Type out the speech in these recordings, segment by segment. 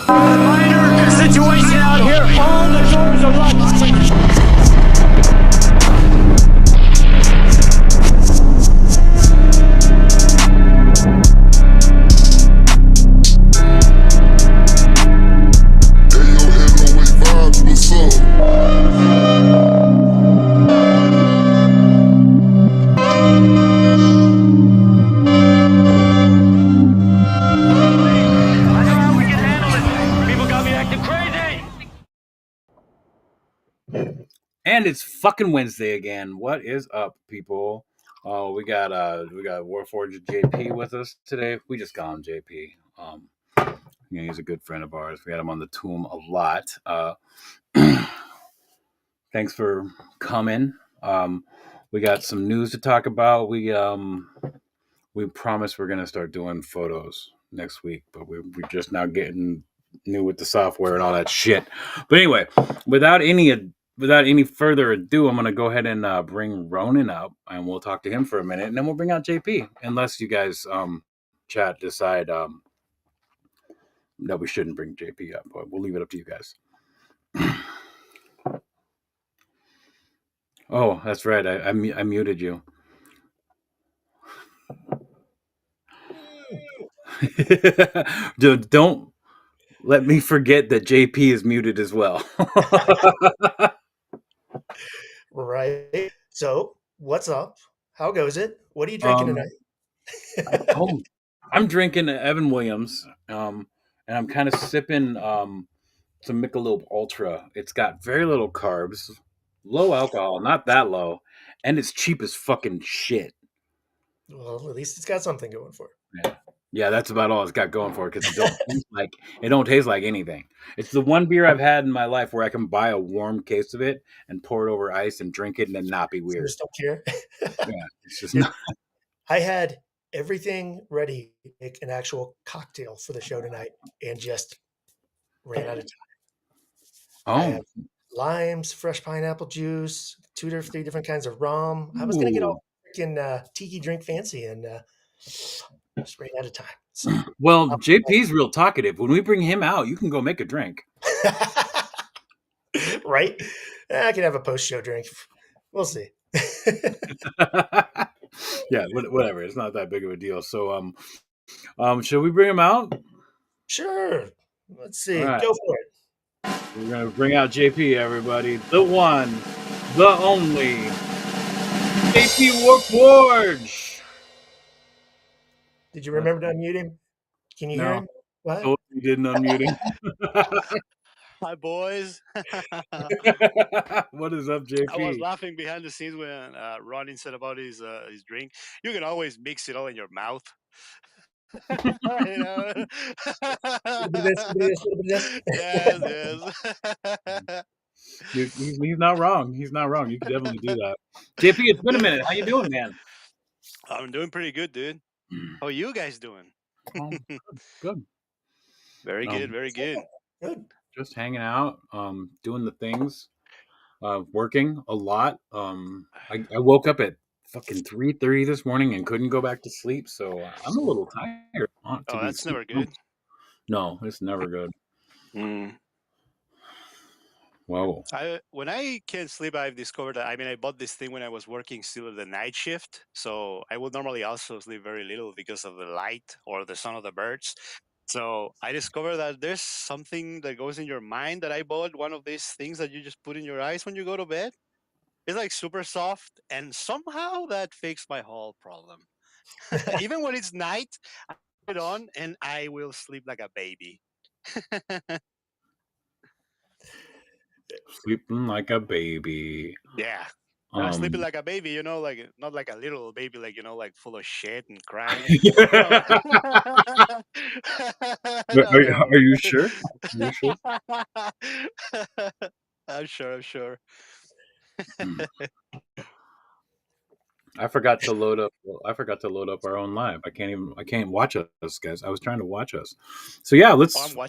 Minor situation out here. All the doors are locked. And it's fucking Wednesday again. What is up, people? We got Warforged JP with us today. We just call him JP. He's a good friend of ours. We had him on the tomb a lot. Thanks for coming. We got some news to talk about. We promise we're gonna start doing photos next week, but we're just now getting new with the software and all that shit. But anyway, without any further ado, I'm going to go ahead and bring Ronin up, and we'll talk to him for a minute, and then we'll bring out JP, unless you guys, chat, decide that we shouldn't bring JP up, but we'll leave it up to you guys. Oh, that's right. I muted you. Don't let me forget that JP is muted as well. Right. So, what's up? How goes it? What are you drinking tonight? I'm drinking Evan Williams, and I'm kind of sipping some Michelob Ultra. It's got very little carbs, low alcohol, not that low, and it's cheap as fucking shit. Well, at least it's got something going for it. Yeah, that's about all it's got going for it, because it don't taste like anything. It's the one beer I've had in my life where I can buy a warm case of it and pour it over ice and drink it and then not be weird. Just don't care. Yeah, it's just not. I had everything ready to make an actual cocktail for the show tonight and just ran out of time. I have limes, fresh pineapple juice, 2 or 3 different kinds of rum. I was going to get all freaking tiki drink fancy and just ran out of time. So, well, JP's real talkative. When we bring him out, you can go make a drink. Right? I can have a post-show drink. We'll see. Yeah, whatever. It's not that big of a deal. So, should we bring him out? Sure. Let's see. Right. Go for it. We're gonna bring out JP, everybody. The one, the only, JP Warforged. Did you remember to unmute him? Can you hear him? What? Oh, you didn't unmute him. Hi, boys. What is up, JP? I was laughing behind the scenes when Ronin said about his drink. You can always mix it all in your mouth. Yes. He's not wrong. He's not wrong. You can definitely do that. JP, it's been a minute. How you doing, man? I'm doing pretty good, dude. How are you guys doing? Good. Very good. Very good. Good. Just hanging out, doing the things, working a lot. I woke up at fucking 3:30 this morning and couldn't go back to sleep, so I'm a little tired. Oh, that's never good. No, it's never good. Whoa. When I can't sleep, I've discovered that, I bought this thing when I was working still the night shift, so I would normally also sleep very little because of the light or the sound of the birds. So I discovered that there's something that goes in your mind that I bought, one of these things that you just put in your eyes when you go to bed. It's like super soft, and somehow that fixed my whole problem. Even when it's night, I put it on and I will sleep like a baby. Sleeping like a baby. Yeah. Sleeping like a baby, like not like a little baby, like like full of shit and crying. Are you sure? Are you sure? I'm sure. I forgot to load up our own live. I can't watch us, guys. I was trying to watch us. So yeah, let's go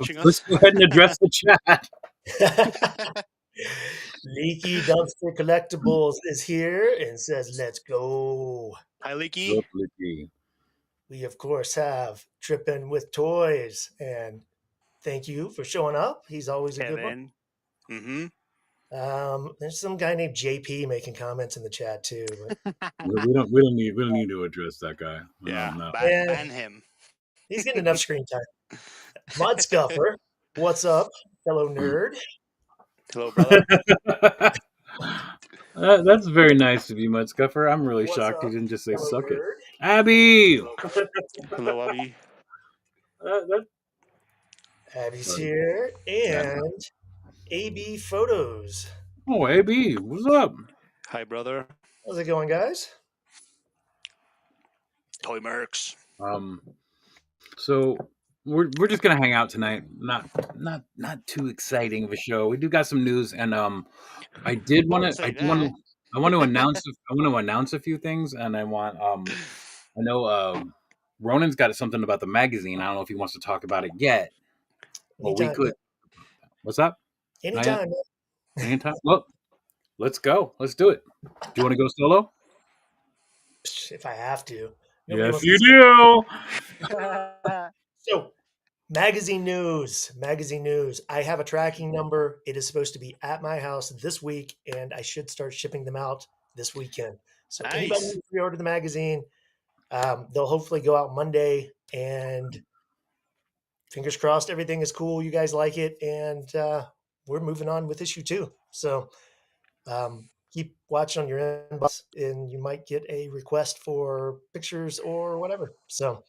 ahead and address the chat. Leaky Dumpster Collectibles is here and says, let's go. Hi, Leaky. We, of course, have Trippin' with Toys and thank you for showing up. He's always a good one. Kevin. There's some guy named JP making comments in the chat too. But We don't need to address that guy. Yeah, No. ban him. he's getting enough screen time. Mud Scuffer, what's up, fellow nerd? Hello, brother. That's very nice of you, Mud Scuffer. I'm really What's shocked up, he didn't just say fellow suck it. nerd? Abby! Hello, Abby. Abby's Sorry. here, and AB Photos. Oh, AB, what's up? Hi, brother. How's it going, guys? ToyMercs. So we're just gonna hang out tonight. Not too exciting of a show. We do got some news, and I want to announce a few things, and I know Ronin's got something about the magazine. I don't know if he wants to talk about it yet. Well, we could. What's up? Anytime. Anytime. Well, let's go. Let's do it. Do you want to go solo? If I have to. Yes, you do. So, magazine news. I have a tracking number. It is supposed to be at my house this week, and I should start shipping them out this weekend. So, anybody who pre-order the magazine, they'll hopefully go out Monday, and fingers crossed everything is cool. You guys like it, and we're moving on with issue 2. So keep watching on your inbox, and you might get a request for pictures or whatever. So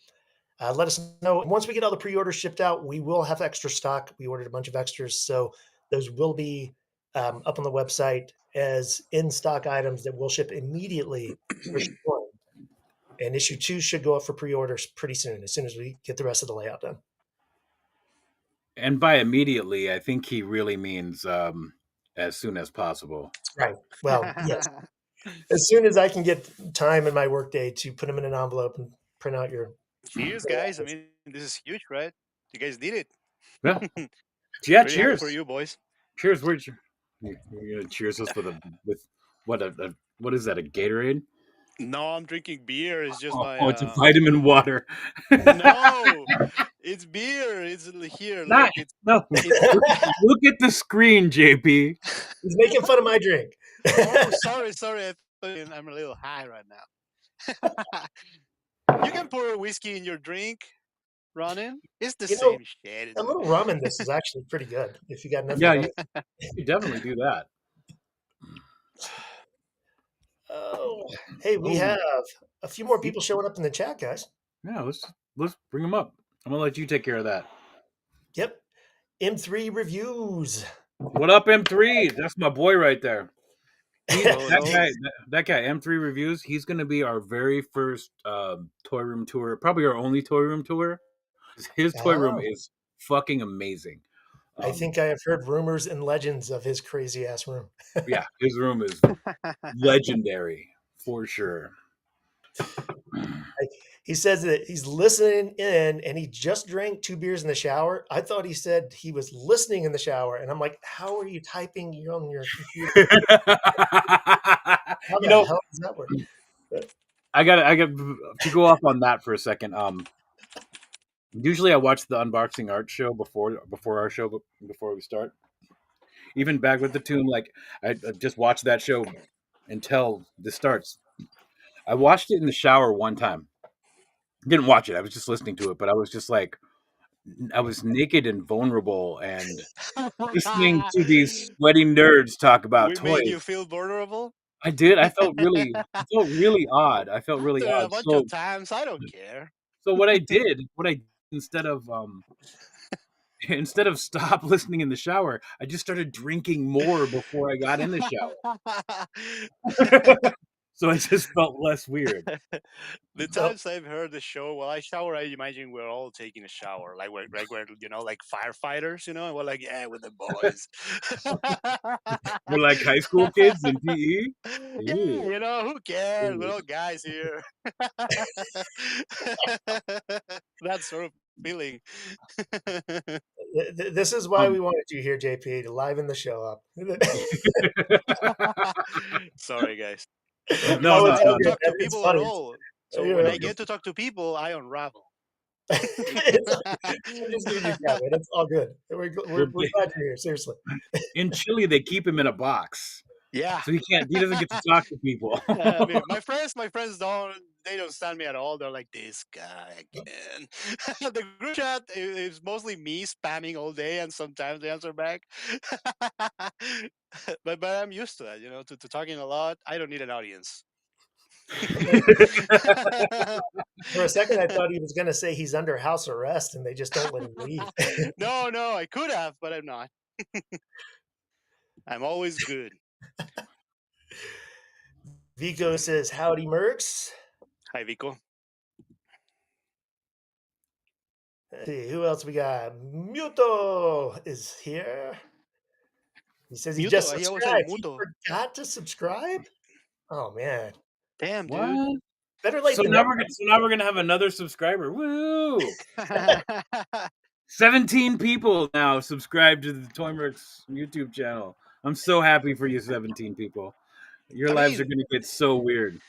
let us know. Once we get all the pre-orders shipped out, we will have extra stock. We ordered a bunch of extras, so those will be up on the website as in-stock items that will ship immediately for sure. And issue 2 should go up for pre-orders pretty soon, as soon as we get the rest of the layout done. And by immediately, I think he really means as soon as possible. Right. Well, yes. As soon as I can get time in my workday to put them in an envelope and print out your. Cheers, guys! I mean, this is huge, right? You guys did it. Yeah. Pretty Cheers happy for you, boys. Cheers. You're gonna cheers us with what is that? A Gatorade? No, I'm drinking beer. It's just my. It's a vitamin water. No, it's beer. It's here. Look, look at the screen, JP. He's making fun of my drink. Oh, sorry. I'm a little high right now. You can pour whiskey in your drink, Ronin. It's the same shit. A little rum in this is actually pretty good. If you got enough. Yeah, you definitely do that. Oh, hey, we have a few more people showing up in the chat, guys. Yeah, let's bring them up. I'm gonna let you take care of that. Yep. M3 reviews. What up, M3? That's my boy right there. That guy, M3 reviews. He's gonna be our very first toy room tour, probably our only toy room tour. His toy room is fucking amazing. I think I have heard rumors and legends of his crazy ass room. Yeah, his room is legendary for sure. He says that he's listening in and he just drank 2 beers in the shower. I thought he said he was listening in the shower. And I'm like, how are you typing on your computer? How the hell does that work? I got to go off on that for a second. Usually I watch the unboxing art show before our show, before we start. Even back with the tune, like I just watched that show until this starts. I watched it in the shower one time. Didn't watch it. I was just listening to it, but I was just like, I was naked and vulnerable and listening to these sweaty nerds talk about toys. Made you feel vulnerable? I did. I felt really odd. I felt really odd. A bunch of times. I don't care. So what I did instead of stop listening in the shower, I just started drinking more before I got in the shower. So it just felt less weird. The times I've heard the show, while I shower, I imagine we're all taking a shower, like we're like firefighters, and we're like, yeah, with the boys. We're like high school kids in PE. Yeah, who cares? We're all guys here. That sort of feeling. This is why we wanted you here, JP, to liven the show up. Sorry, guys. No. I don't talk to people at all. So when I get to talk to people, I unravel. I'm just giving you crap, man. It's all good. We're glad you're here. Seriously. In Chile, they keep him in a box, Yeah. so he doesn't get to talk to people. I mean, my friends they don't stand me at all. They're like, this guy again. The group chat is mostly me spamming all day, and sometimes they answer back. but I'm used to that, to talking a lot. I don't need an audience. For a second, I thought he was going to say he's under house arrest and they just don't let him leave. No, I could have, but I'm not. I'm always good. Vico says, howdy, Mercs. Hi, Vico. Let's see, who else we got? Muto is here. He says he just subscribed. He forgot to subscribe? Oh, man. Damn, what? Dude. Better late than never. So now we're going to have another subscriber. Woo! 17 people now subscribe to the ToyMercs YouTube channel. I'm so happy for you, 17 people. Your lives are going to get so weird.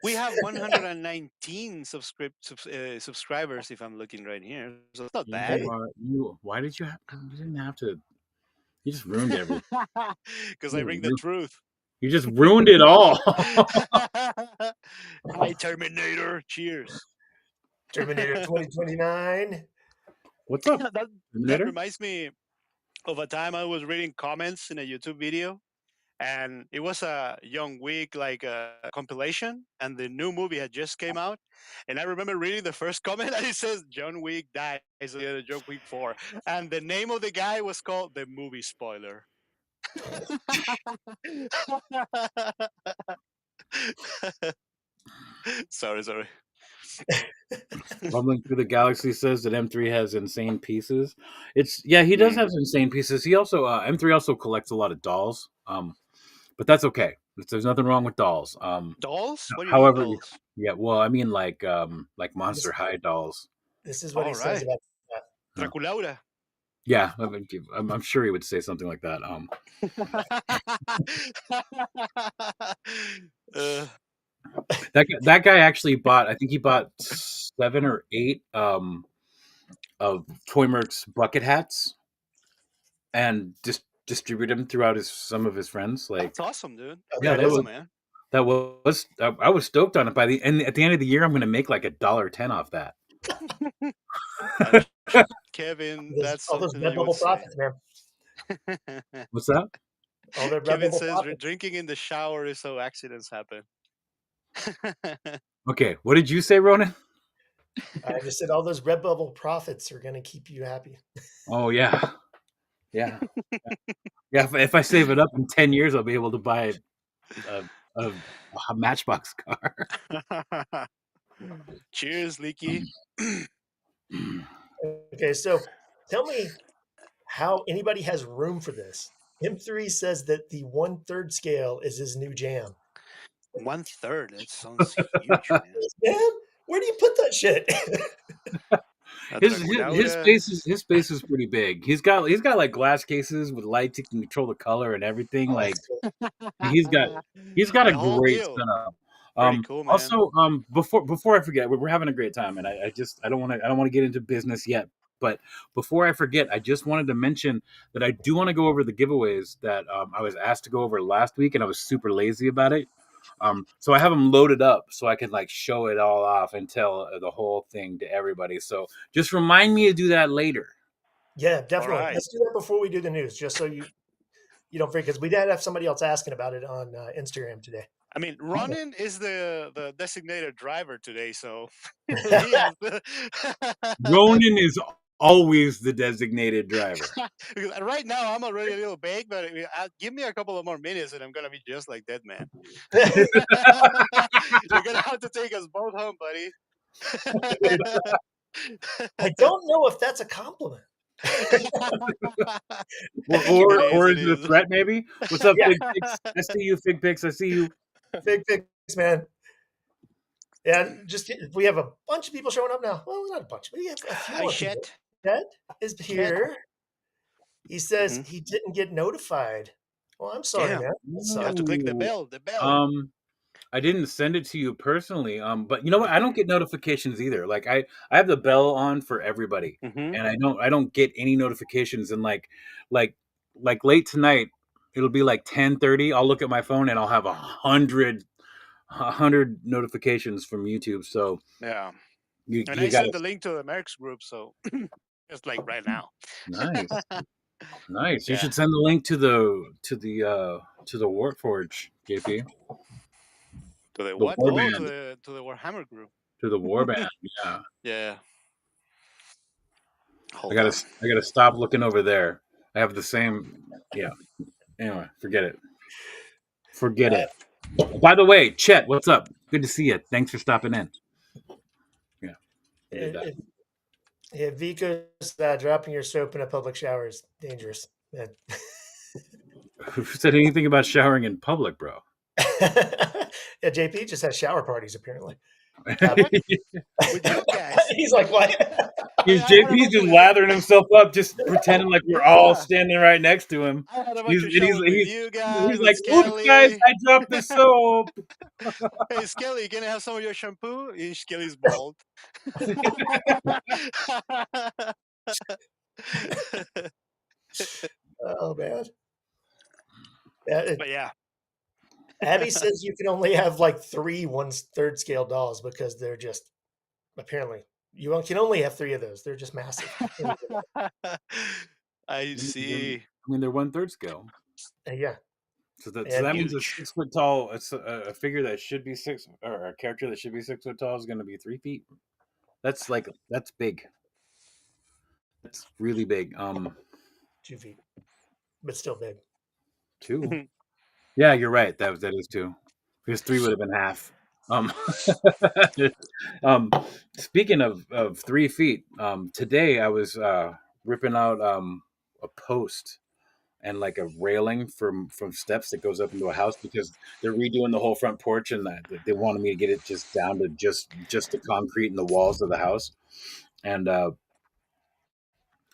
We have 119 subscribers, if I'm looking right here. So it's not bad. Why did you have? You didn't have to. You just ruined everything. Because I bring the truth. You just ruined it all. Hi, Terminator. Cheers. Terminator 2029. What's up? That reminds me of a time I was reading comments in a YouTube video. And it was a Young Week, like a compilation, and the new movie had just came out. And I remember reading the first comment, and it says, John Wick dies at the end of John Wick 4. And the name of the guy was called The Movie Spoiler. Sorry. Rumbling Through the Galaxy says that M3 has insane pieces. He does have insane pieces. He also M3 also collects a lot of dolls. But that's okay. There's nothing wrong with dolls. Dolls? What do you however, mean dolls? Yeah, well, I mean like Monster High dolls. This is what he says about that. Draculaura. Yeah, I'm sure he would say something like that. That guy actually bought. I think he bought 7 or 8 of ToyMercs bucket hats, and just distribute them throughout some of his friends. Like, that's awesome, dude. Yeah, that was, man. That was. I was stoked on it. At the end of the year, I'm going to make like $1.10 off that. Kevin, that's all those red bubble profits, man. What's that? All their Kevin says drinking in the shower is so accidents happen. Okay, what did you say, Ronin? I just said all those red bubble profits are going to keep you happy. Oh yeah. If I save it up in 10 years, I'll be able to buy a Matchbox car. Cheers, Leaky. Okay, so tell me how anybody has room for this. M3 says that the 1/3 scale is his new jam. 1/3? That sounds huge, man. Man, where do you put that shit? His space is pretty big. He's got like glass cases with lights. He can control the color and everything. Like he's got a great setup. Cool, man. Also, before I forget, we're having a great time, and I don't want to get into business yet. But before I forget, I just wanted to mention that I do want to go over the giveaways that I was asked to go over last week, and I was super lazy about it. So I have them loaded up so I can like show it all off and tell the whole thing to everybody. So just remind me to do that later. Yeah, definitely. Right. Let's do that before we do the news, just so you don't forget, because we did have somebody else asking about it on Instagram today. I mean, Ronin is the designated driver today, so Ronin is always the designated driver. Right now, I'm already a little big, but give me a couple of more minutes, and I'm gonna be just like Deadman. You're gonna have to take us both home, buddy. I don't know if that's a compliment. or is it a threat? Maybe. What's up, Fig Pics? I see you, Fig Pics. I see you, Fig Pics, man. Yeah, just we have a bunch of people showing up now. Well, not a bunch. We have a few more people. Ted is here. He says he didn't get notified. Well, I'm sorry, man. You have to click the bell. I didn't send it to you personally. But you know what? I don't get notifications either. Like I have the bell on for everybody, Mm-hmm. and I don't get any notifications. And like late tonight, it'll be like 10:30. I'll look at my phone and I'll have 100 notifications from YouTube. So Yeah. And I you got sent to the link to the Mercs group, so just like right now. nice. Nice. You Yeah. should send the link to the Warforge, JP. To the The what? Oh, Warband. to the Warhammer group. To the Warband. Yeah. Yeah. I Hold gotta on. I gotta stop looking over there. I have the same. Yeah. Anyway, forget it. Forget it. By the way, Chet, what's up? Good to see you. Thanks for stopping in. Yeah, I did that. If Vico's dropping your soap in a public shower is dangerous. Who said anything about showering in public, bro? Yeah, JP just has shower parties apparently. What? With you guys? He's like, what? JP's just lathering himself up, just pretending like we're all standing right next to him. I had a bunch of showers with you guys. He's With like, "Oops, guys, Skelly. I dropped the soap." Hey, Skelly, can I have some of your shampoo? And Skelly's bald. Oh man. But yeah. Abby says you can only have like 3 1/3 scale dolls because they're just apparently you can only have 3 of those. They're just massive. I see. I mean, they're 1/3 scale. Yeah. So that And means a 6 foot tall, it's a figure that should be 6, or a character that should be 6 foot tall is going to be 3 feet. That's big. That's really big. 2 feet, but still big. 2. Yeah, you're right. That is 2. Because 3 would have been half. Speaking of 3 feet, today I was ripping out a post and like a railing from steps that goes up into a house because they're redoing the whole front porch and that they wanted me to get it just down to just the concrete and the walls of the house. And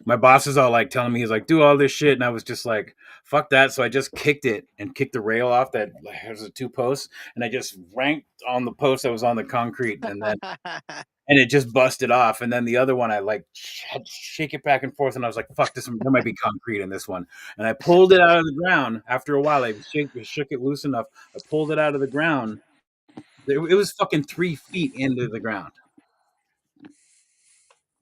my boss is all like telling me, he's like, do all this shit, and I was just like, fuck that. So I just kicked the rail off that has the 2 posts, and I just ranked on the post that was on the concrete, and then and it just busted off. And then the other one, I like had to shake it back and forth, and I was like, fuck this one, there might be concrete in this one. And I pulled it out of the ground. After a while, I shook it loose enough. I pulled it out of the ground. It was fucking 3 feet into the ground.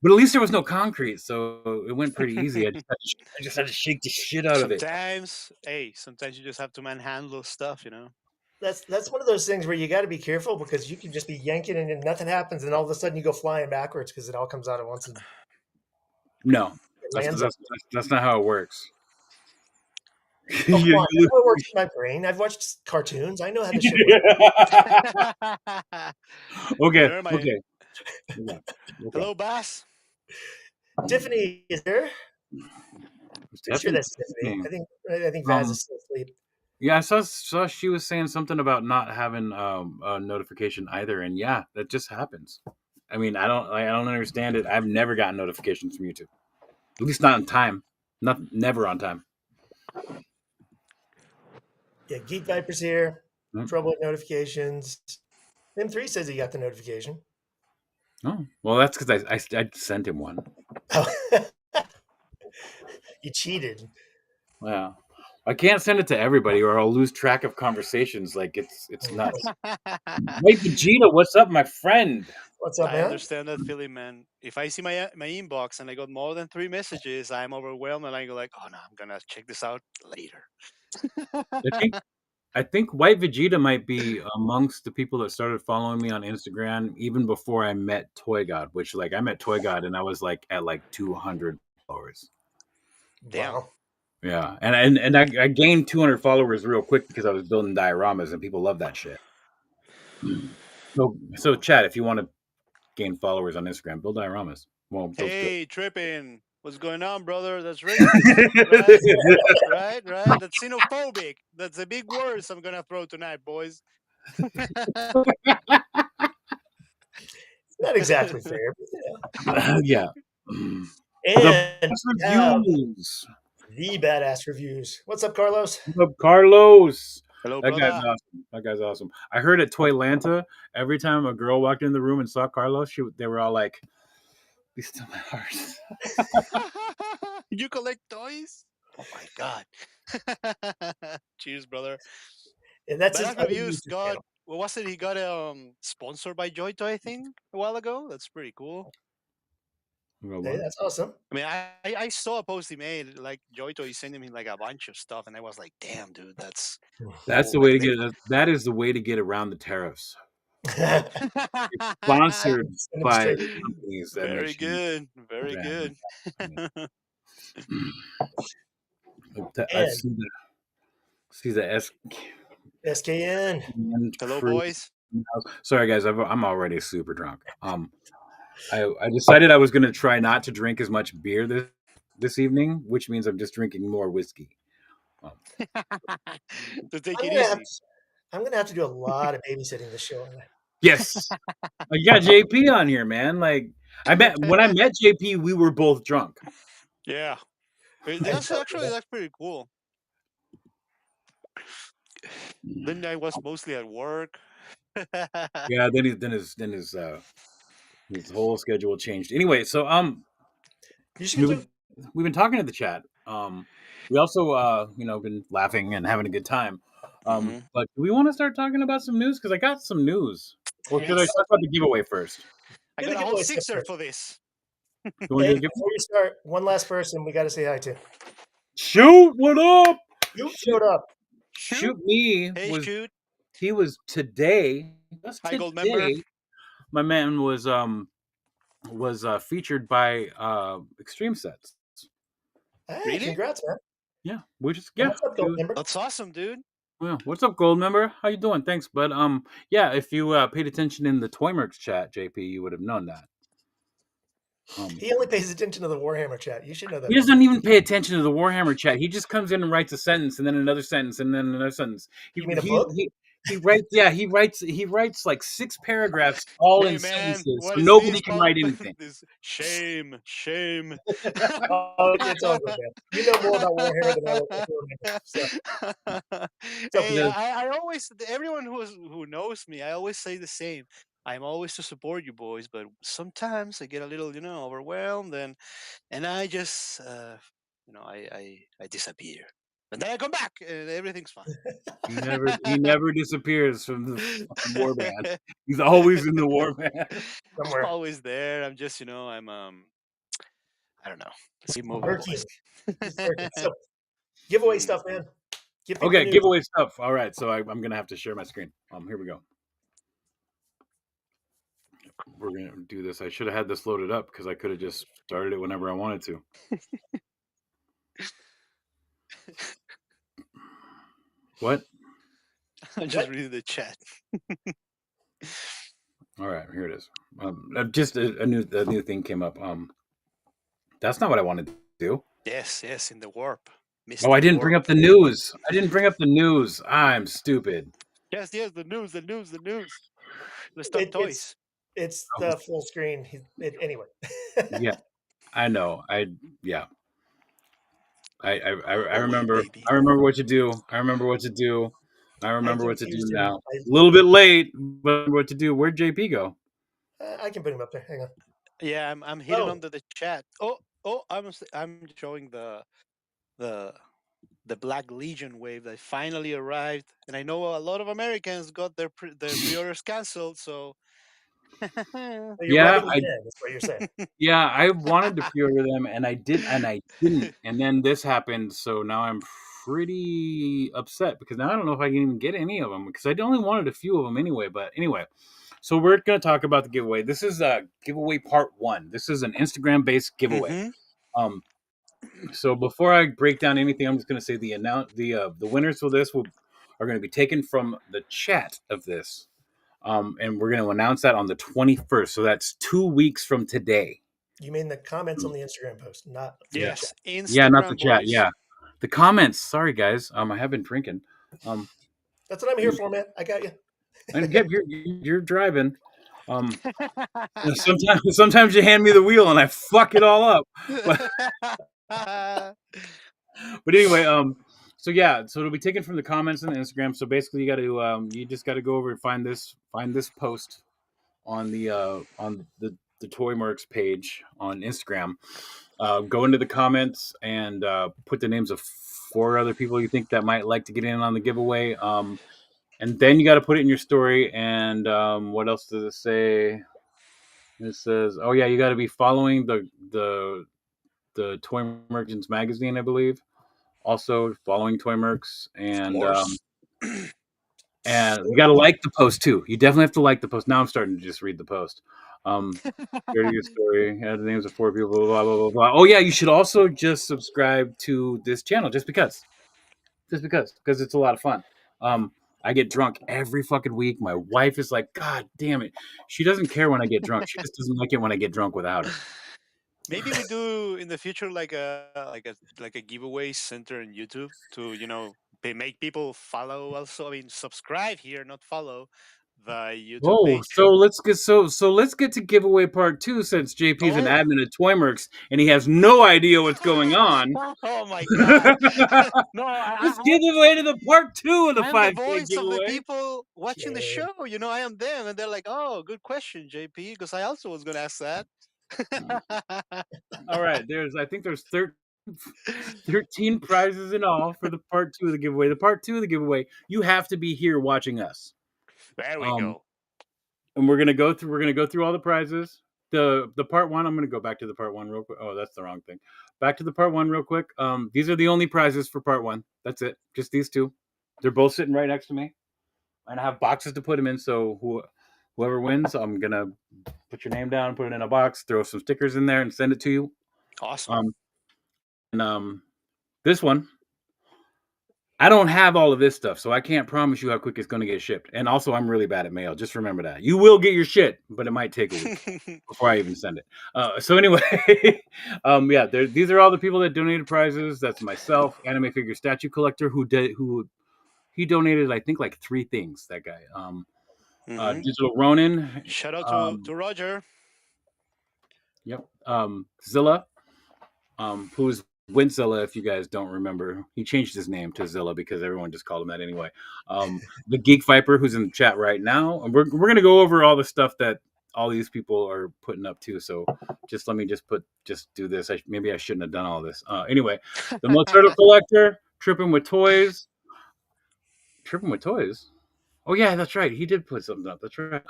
But at least there was no concrete, so it went pretty easy. I just had to shake the shit out of it. Sometimes you just have to manhandle stuff, you know. That's one of those things where you got to be careful because you can just be yanking and nothing happens, and all of a sudden you go flying backwards because it all comes out at once. And no, that's not how it works. Oh, come on. That's how it works in my brain. I've watched cartoons. I know how this shit works. Okay. Hello, Bass. Tiffany is there? I'm sure that's Tiffany. I think Vaz is still asleep. Yeah, I saw she was saying something about not having a notification either, and yeah, that just happens. I mean, I don't understand it. I've never gotten notifications from YouTube, at least not on time. Never on time. Yeah, Geek Viper's here. Trouble with notifications. M3 says he got the notification. Oh, well, that's because I sent him one. Oh. You cheated. Wow. I can't send it to everybody or I'll lose track of conversations. Like it's nuts. Hey, Vegeta, what's up, my friend? What's up, man? I understand that feeling, man. If I see my inbox and I got more than 3 messages, I'm overwhelmed and I go like, oh no, I'm gonna check this out later. I think White Vegeta might be amongst the people that started following me on Instagram even before I met Toy God, which like I met Toy God and I was like at like 200 followers. Damn. Wow. Yeah, and I gained 200 followers real quick because I was building dioramas and people love that shit. So Chad, if you want to gain followers on Instagram, build dioramas. Well, hey, Trippin', what's going on, brother? That's racist, right? Right? That's xenophobic. That's the big words I'm gonna throw tonight, boys. It's not exactly fair. Yeah. And the badass reviews. What's up, Carlos? What's up, Carlos? Hello, That guy's brother. awesome. That guy's awesome. I heard at Toylanta, every time a girl walked in the room and saw Carlos, they were all like, "Be still my heart." You collect toys? Oh my god. Cheers, brother. And that's his Badass other Reviews YouTube got, channel. what was it? He got sponsored by Joy Toy, I think, a while ago. That's pretty cool. Hey, that's awesome. I mean, I saw a post he made, like Joy Toy sending me like a bunch of stuff, and I was like, damn, dude, that's That's the cool. way to get. That is the way to get around the tariffs. Sponsored Send him by straight. companies that Very make you. good. Very good. I And see the S. SKN. Hello, crew. boys. Sorry, guys. I'm already super drunk. I decided I was going to try not to drink as much beer this evening, which means I'm just drinking more whiskey. To take it easy. I'm gonna have to do a lot of babysitting this show. Yes, you got JP on here, man. Like when I met JP, we were both drunk. Yeah, that's pretty cool. Then I was mostly at work. Yeah, then his whole schedule changed. Anyway, so You should do. we've been talking to the chat. We also been laughing and having a good time. But do we want to start talking about some news? Because I got some news. Or should I talk about the giveaway first? I Do got the a whole giveaway stuff sixer first. for this. You wanna Hey, do the before you start, one last person we got to say hi to. Shoot, what up? Who showed up? Shoot me Hey, was shoot. he was today. Just Hi, gold member. today. My man was featured by Extreme Sets. Hey, Really? congrats, man. Yeah, which is What's up, gold member? That's awesome, dude. Well, what's up, gold member? How you doing? Thanks, bud. Yeah, if you paid attention in the ToyMercs chat, JP, you would have known that. He only pays attention to the Warhammer chat. You should know that. He doesn't even pay attention to the Warhammer chat. He just comes in and writes a sentence, and then another sentence, and then another sentence. You mean a book? He writes. Yeah, he writes like 6 paragraphs all Hey, in man, sentences, what so is nobody this, can Paul? write anything. This shame. Oh, it's all good, man. You know more about Warhammer than I remember. So. Hey, I always, everyone who knows me, I always say the same. I'm always to support you boys, but sometimes I get a little, overwhelmed, and I just, I disappear. And then I come back, and everything's fine. He never disappears from the warband. He's always in the warband. Somewhere. Always there. I'm just, I'm I don't know. Let's keep moving, Murky. boys. So, giveaway stuff, man. Okay, giveaway stuff. All right, so I'm gonna have to share my screen. Here we go. We're gonna do this. I should have had this loaded up because I could have just started it whenever I wanted to. What? I'm just reading the chat. All right, here it is. Just a new thing came up. That's not what I wanted to do. Yes, in the warp. Oh, I didn't bring up the news. I'm stupid. Yes, the news. Let's talk toys. It's the full screen. Anyway. Yeah, I know. I remember. I remember what to do. I remember what to do now. A little bit late, but what to do? Where'd JP go? I can put him up there. Hang on. Yeah, I'm hidden under the chat. Oh, I'm showing the Black Legion wave that finally arrived, and I know a lot of Americans got their pre-orders canceled. So You're that's what you're saying. Yeah, I wanted to pre-order them, and I didn't, and then this happened. So now I'm pretty upset because now I don't know if I can even get any of them because I only wanted a few of them anyway. But anyway, so we're going to talk about the giveaway. This is giveaway part 1. This is an Instagram-based giveaway. So before I break down anything, I'm just going to say the winners for this are going to be taken from the chat of this. And we're going to announce that on the 21st. So that's 2 weeks from today. You mean the comments on the Instagram post, not the chat. Instagram, yeah, not the chat. boys. Yeah, the comments. Sorry, guys. I have been drinking. That's what I'm here for, man. I got you. And you're driving. Sometimes you hand me the wheel and I fuck it all up. But anyway, So yeah, so it'll be taken from the comments on Instagram. So basically, you just got to go over and find this post on the ToyMercs page on Instagram. Go into the comments and put the names of 4 other people you think that might like to get in on the giveaway. And then you got to put it in your story. And what else does it say? It says, "Oh yeah, you got to be following the Toy Merchants magazine, I believe. Also following ToyMercs, Of course. and you got to like the post too. You definitely have to like the post. Now I'm starting to just read the post. Share your story. Add the names of 4 people. Blah, blah blah blah blah. Oh yeah, you should also just subscribe to this channel just because it's a lot of fun. I get drunk every fucking week. My wife is like, God damn it. She doesn't care when I get drunk. She just doesn't like it when I get drunk without her. Maybe we do in the future like a giveaway center in YouTube to make people follow. Also, I mean, subscribe here, not follow the YouTube Oh, page. let's get to giveaway part 2 since JP's an Oh. admin at ToyMercs and he has no idea what's going on. Oh my god! No, Let's give away to the part 2 of the I am 5K the voice of the giveaway. people watching the Yeah. show. I am them, and they're like, "Oh, good question, JP," because I also was going to ask that. All right, I think there's 13 prizes in all for the part 2 of the giveaway. The part 2 of the giveaway, you have to be here watching us. There we go. And we're gonna go through all the prizes. The part 1, I'm gonna go back to the part 1 real quick. Oh, that's the wrong thing. Back to the part 1 real quick. These are the only prizes for part 1. That's it. Just these 2. They're both sitting right next to me, and I have boxes to put them in. So whoever wins, I'm gonna put your name down, put it in a box, throw some stickers in there, and send it to you. Awesome. And this one, I don't have all of this stuff, so I can't promise you how quick it's going to get shipped. And also, I'm really bad at mail. Just remember that. You will get your shit, but it might take a week before I even send it. So anyway, yeah, these are all the people that donated prizes. That's myself, anime figure statue collector, who he donated, I think, like 3 things. That guy, digital Ronin. Shout out to Roger. Yep. Zilla, who's Winzilla, if you guys don't remember. He changed his name to Zilla because everyone just called him that anyway. The Geek Viper, who's in the chat right now. And we're going to go over all the stuff that all these people are putting up too. So just let me just do this. Maybe I shouldn't have done all this. Anyway, the Mozart Collector, Tripping with Toys. Oh yeah, that's right. He did put something up. That's right.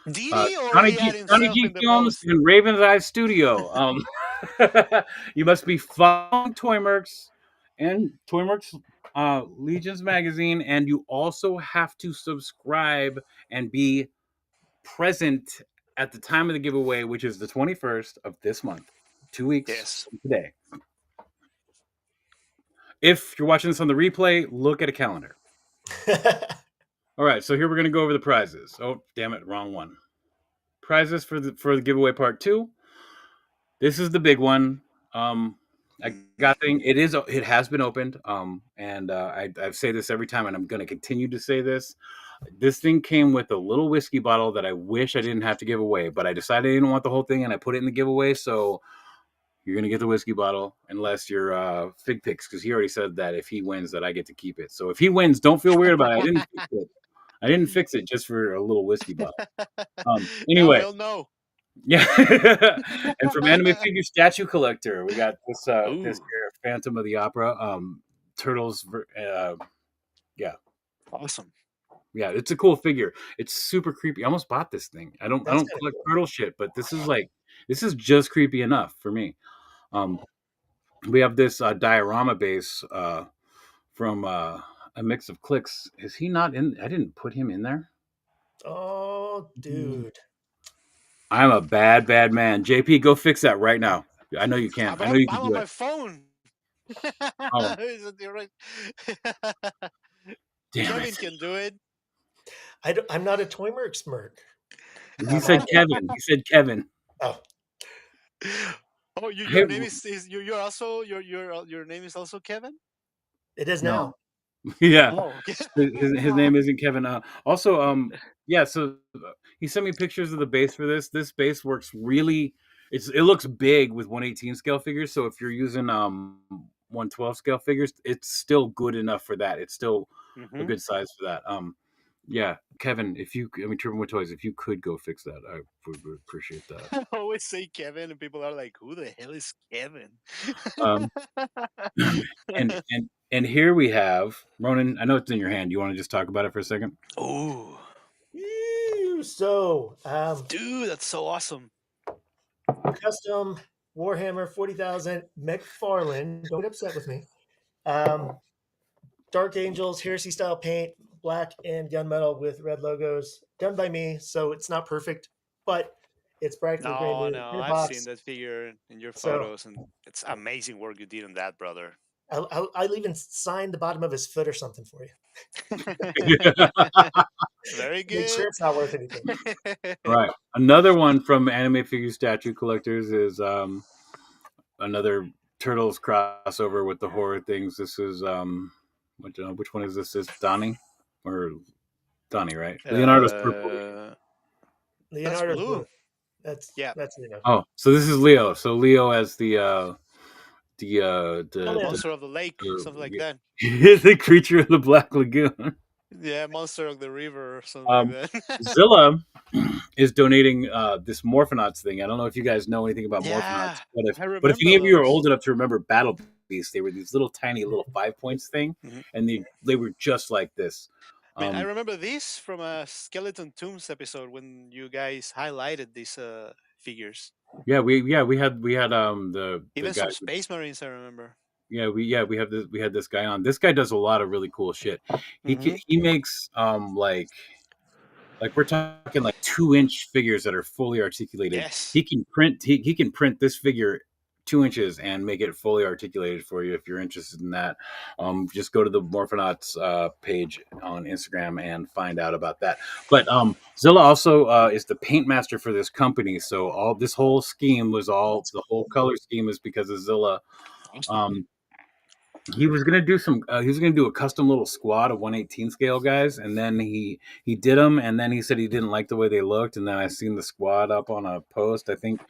Did he or Johnny he had G himself in the Films post? and Raven's Eye Studio. You must be following ToyMercs and ToyMercs Legions magazine, and you also have to subscribe and be present at the time of the giveaway, which is the 21st of this month, 2 weeks from today. If you're watching this on the replay, look at a calendar. All right, so here we're going to go over the prizes. Oh, damn it, wrong one. Prizes for the giveaway part 2. This is the big one. I got thing. It has been opened. And I say this every time, and I'm going to continue to say this. This thing came with a little whiskey bottle that I wish I didn't have to give away, but I decided I didn't want the whole thing, and I put it in the giveaway. So you're going to get the whiskey bottle unless you're Fig Picks, because he already said that if he wins, that I get to keep it. So if he wins, don't feel weird about it. I didn't fix it just for a little whiskey bottle. Anyway. Now we'll know. Yeah. And from Anime Figure Statue Collector, we got this here, Phantom of the Opera. Turtles. Yeah. Awesome. Yeah, it's a cool figure. It's super creepy. I almost bought this thing. I don't collect turtle shit, but this is just creepy enough for me. We have this diorama base from a mix of clicks. Is he not in? I didn't put him in there. Oh, dude. I'm a bad man. JP, go fix that right now. I know you can. I know you can do it. I'm on my phone. Oh. Kevin can do it. I'm not a ToyMercs merc. He said Kevin. Oh. Oh, your name is you're also your name is also Kevin? It is now. Yeah. Oh, okay. His name isn't Kevin. Also, yeah, so he sent me pictures of the base for this. This base works really it looks big with 1/18 scale figures. So if you're using 1/12 scale figures, it's still good enough for that. It's still a Mhm. good size for that. Yeah, Kevin, Triple with Toys, if you could go fix that, I would appreciate that. I always say Kevin, and people are like, "Who the hell is Kevin?" Um, and here we have Ronin. I know it's in your hand. You want to just talk about it for a second? Oh, So, dude, that's so awesome. custom Warhammer 40,000 McFarland. Don't get upset with me. Dark Angels, Heresy style paint, black and gunmetal with red logos. Done by me, so it's not perfect, but it's practically brand No, new no, in a I've seen box. that figure in your So photos, and it's amazing work you did on that, brother. I'll even sign the bottom of his foot or something for you. Very Make sure good. it's not worth anything. Right. Another one from Anime Figure Statue Collectors is another Turtles crossover with the horror things. This is which one is this? Is Donnie or Donnie? Right? Leonardo's purple. That's Leonardo's blue. blue. That's Yeah, Leo. Oh, so this is Leo. So Leo as the Monster of the Lake, something like that. the creature of the Black Lagoon. Yeah, Monster of the River, or something like that. Zilla is donating this Morphonauts thing. I don't know if you guys know anything about Yeah, Morphonauts, I but if remember any of you are those. old enough to remember Battle Beasts, they were these little tiny little 5 points thing, Mhm. and they were just like this. I mean, I remember this from a Skeleton Tombs episode when you guys highlighted these figures. we had the Even guy. some Space Marines, I remember. We had this guy on. This guy does a lot of really cool shit. Mm-hmm. He makes like we're talking like 2-inch figures that are fully articulated. Yes. He can print this figure 2 inches and make it fully articulated for you if you're interested in that. Just go to the Morphonauts page on Instagram and find out about that. But Zilla also is the paint master for this company, so all this whole scheme was all the whole color scheme is because of Zilla. Awesome. He was gonna do some. He was gonna do a custom little squad of 1/18 scale guys, and then he did them, and then he said he didn't like the way they looked, and then I seen the squad up on a post. I think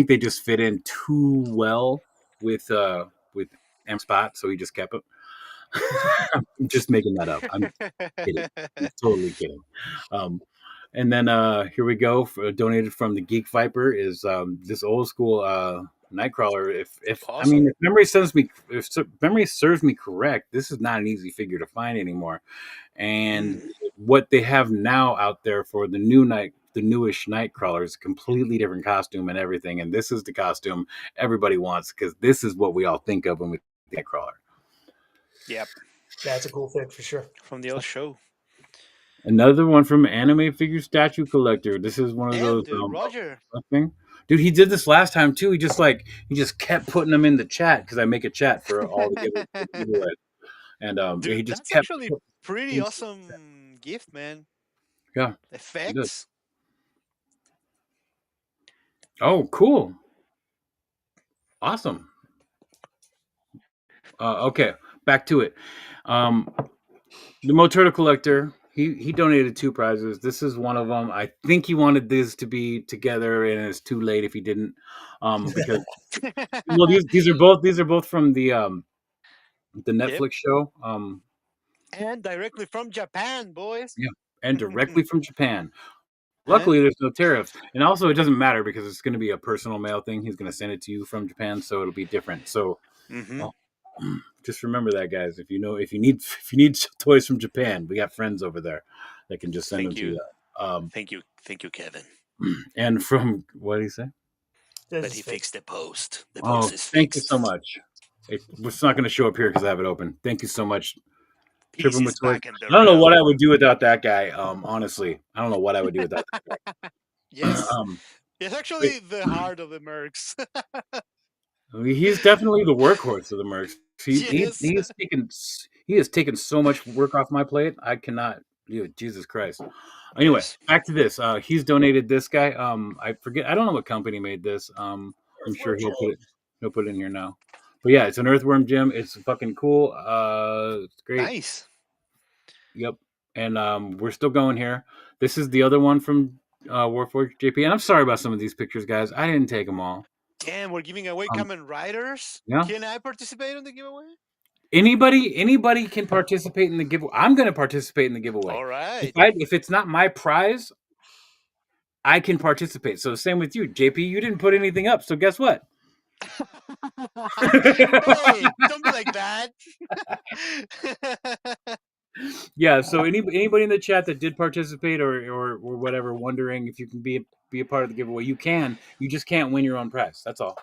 they just fit in too well with M Spot, so he just kept it. I'm just making that up. I'm kidding. I'm totally kidding. Um, and then here we go. Donated from the Geek Viper is this old school Nightcrawler. If I Awesome. mean, if memory serves me correct, this is not an easy figure to find anymore. And what they have now out there for the newish Nightcrawler is a completely different costume and everything. And this is the costume everybody wants because this is what we all think of when we think Nightcrawler. Yep. That's a cool fit for sure. From the old show. Another one from Anime Figure Statue Collector. This is one of Damn, those dude, Roger. thing. Dude, he did this last time too. He just kept putting them in the chat because I make a chat for all the giveaways. And Dude, he just that's kept actually pretty awesome gift, man. Yeah. Effects. Oh, cool. Awesome. Okay, back to it. The Moturtle Collector, he donated 2 prizes. This is one of them. I think he wanted this to be together, and it's too late if he didn't. Because well, these are both from the Netflix show. And directly from Japan, boys. Yeah, and directly from Japan. Luckily, there's no tariffs, and also it doesn't matter because it's going to be a personal mail thing. He's going to send it to you from Japan, so it'll be different. So, just remember that, guys. If you need toys from Japan, we got friends over there that can just send them to you. Thank you, Kevin. And from what did he say? But he fixed the post. The Oh, post is fixed. thank you so much. It's not going to show up here because I have it open. Thank you so much. Peace is I back in the don't know what I realm. would do without that guy. Honestly, I don't know what I would do without that guy. Yes. It's actually the heart of the Mercs. He's definitely the workhorse of the Mercs. Yes. He has taken so much work off my plate. I cannot. Jesus Christ. Anyway, back to this. He's donated this guy. I forget. I don't know what company made this. I'm sure he'll put it in here now. But yeah, it's an Earthworm Gym. It's fucking cool. It's great. Nice. Yep. And we're still going here. This is the other one from Warforged JP. And I'm sorry about some of these pictures, guys. I didn't take them all. Damn, we're giving away Kamen Riders. Yeah. Can I participate in the giveaway? Anybody can participate in the giveaway. I'm going to participate in the giveaway. All right. If it's not my prize, I can participate. So same with you, JP. You didn't put anything up, so guess what? Hey, don't be like that. Yeah. So anybody in the chat that did participate or whatever, wondering if you can be a part of the giveaway, you can. You just can't win your own prize. That's all.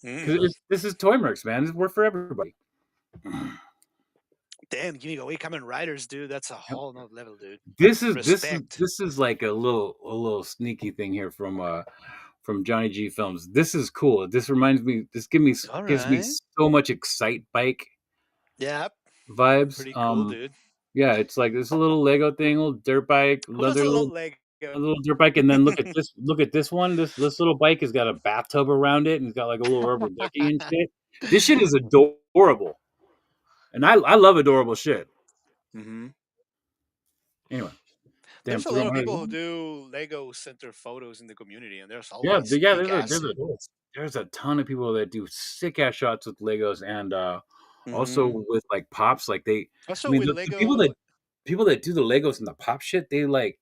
Because this is ToyMercs, man. We're for everybody. Damn, giving away Kamen Riders, dude. That's a whole nother level, dude. This is like a little sneaky thing here from Johnny G Films. This is cool. This reminds me. This gives me so much Excite Bike. Yeah. Vibes. Pretty cool, dude. Yeah, it's like this little Lego thing, little dirt bike, little dirt bike, and then look at this. Look at this one. This little bike has got a bathtub around it, and it's got like a little rubber ducky and shit. This shit is adorable, and I love adorable shit. Mm-hmm. Anyway, there's a lot of people who do Lego center photos in the community, and there's always there's a ton of people that do sick ass shots with Legos and also with like pops. Like the people that do the Legos and the pop shit, they like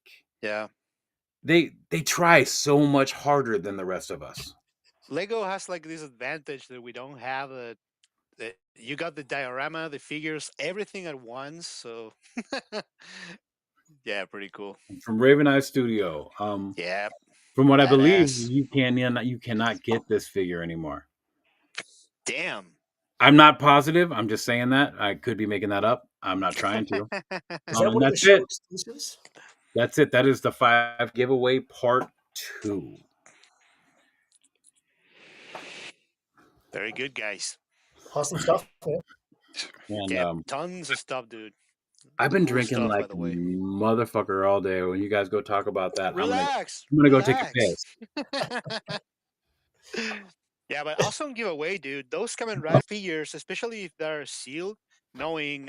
they try so much harder than the rest of us. Lego has like this advantage that we don't have. You got the diorama, the figures, everything at once. So yeah, pretty cool. From Raven Eye Studio. Yeah. From what I believe, you cannot get this figure anymore. Damn. I'm not positive. I'm just saying that. I could be making that up. I'm not trying to. Is that one of the show exclusives? That's it. That is the 5 giveaway part 2. Very good, guys. Awesome stuff. And tons of stuff, dude. I've been drinking like motherfucker all day. When you guys go talk about that, relax. I'm gonna go take a piss. Yeah, but awesome giveaway, dude. Those Kamen Rider figures, especially if they're sealed, knowing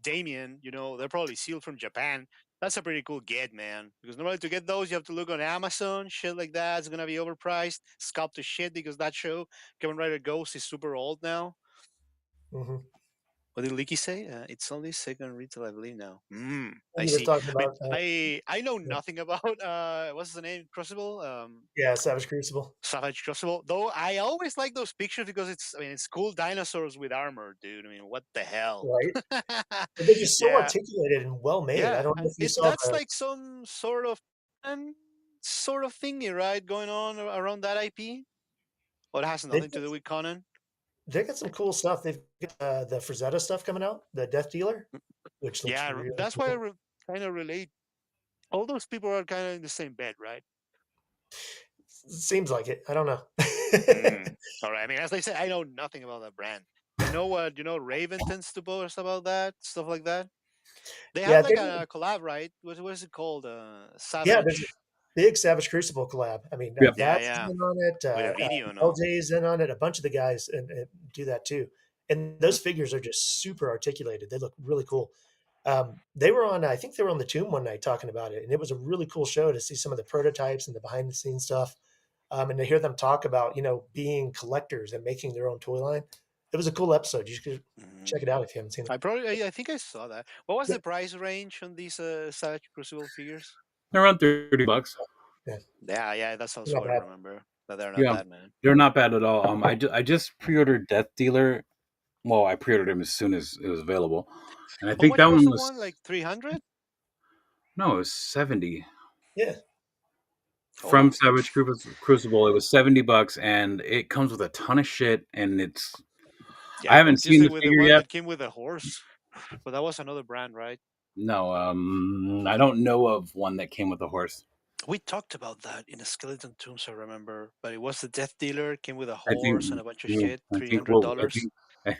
Damien, they're probably sealed from Japan. That's a pretty cool get, man. Because normally to get those, you have to look on Amazon, shit like that. It's gonna be overpriced, scalp to shit because that show, Kamen Rider Ghost, is super old now. Mm-hmm. What did Leaky say? It's only second retail, I believe now. I see. I know nothing about what's the name? Crucible. Savage Crucible. Savage Crucible. Though I always like those pictures because it's cool dinosaurs with armor, dude. I mean, what the hell? Right. They're just so articulated and well made. Yeah. I don't know if you saw that's like some sort of thingy, right, going on around that IP. Well, it has nothing to do with Conan. They got some cool stuff. They've got the Frazetta stuff coming out, the Death Dealer, which looks really that's cool. why I kind of relate. All those people are kind of in the same bed, right? Seems like it. I don't know. All right. I mean, as I said, I know nothing about that brand. I know what Raven tends to post about that, stuff like that. They have like a collab, right? What is it called? Savage. Yeah, there's a big Savage Crucible collab. I mean, that's in on it. LJ's in on it. A bunch of the guys and do that too. And those figures are just super articulated. They look really cool. They were on, I think they were on the Tomb one night talking about it, and it was a really cool show to see some of the prototypes and the behind the scenes stuff, and to hear them talk about being collectors and making their own toy line. It was a cool episode. You should check it out if you haven't seen it. I think I saw that. What was the price range on these Savage Crucible figures? They're around $30. Yeah, that's also what I remember. But they're not bad, man. They're not bad at all. I just pre-ordered Death Dealer. Well, I pre-ordered him as soon as it was available, and I think that one was like 300. No, it was 70. Yeah. From Savage Crucible, it was $70, and it comes with a ton of shit, and it's. I haven't seen the figure yet. That came with a horse, but that was another brand, right? No, I don't know of one that came with a horse. We talked about that in a Skeleton Tombs, I remember, but it was the Death Dealer, came with a horse and a bunch of shit, $300. I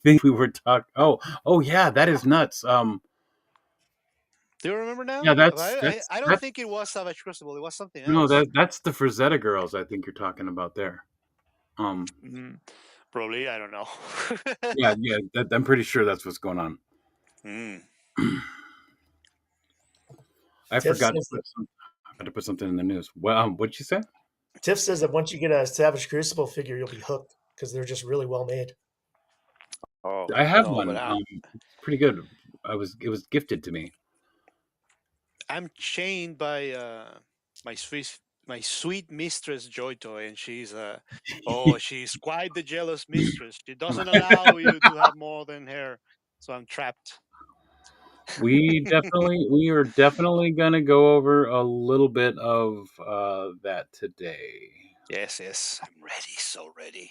think we were talking. Oh yeah, that is nuts. Do you remember now? Yeah, I don't think it was Savage Crucible. It was something else. No, that's the Frazetta girls. I think you're talking about there. Probably, I don't know. yeah, I'm pretty sure that's what's going on. I forgot to put something in the news. Well, what'd you say? Tiff says that once you get a Savage Crucible figure, you'll be hooked because they're just really well made. Oh I have no, but one. It's pretty good. It was gifted to me. I'm chained by my sweet mistress Joy Toy, and she's quite the jealous mistress. She doesn't allow you to have more than her, so I'm trapped. We are definitely gonna go over a little bit of that today. Yes, I'm ready, so ready.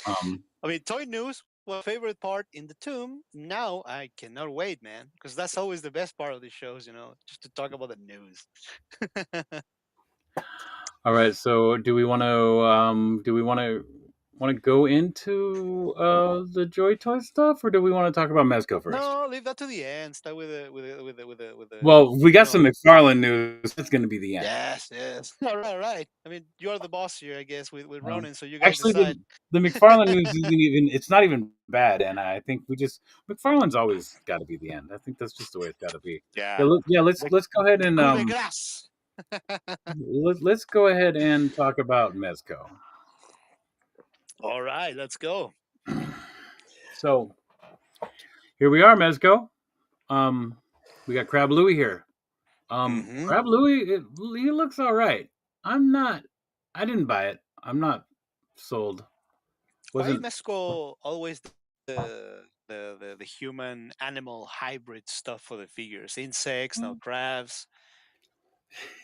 Um, I mean, toy news. My favorite part in the tomb. Now I cannot wait, man, because that's always the best part of the shows. Just to talk about the news. all right, so do we want to go into the Joy Toy stuff, or do we want to talk about Mezco first? No, leave that to the end. Start with the. Well, we You got know. some McFarland news. That's going to be the end. Yes. All right. I mean, you're the boss here, I guess, with Um, Ronin. So you guys actually, decide. the McFarland news isn't even. It's not even bad, and I think we just McFarland's always got to be the end. I think that's just the way it's got to be. Yeah. The Let's go ahead the and coup de grace. let's go ahead and talk about Mezco. All right, let's go. So here we are, Mezco. We got Crab Louie here. Mm-hmm. Crab Louie, he looks all right. I'm not. I didn't buy it. I'm not sold. Why Wasn't. Mezco always the human animal hybrid stuff for the figures? Insects, no crabs.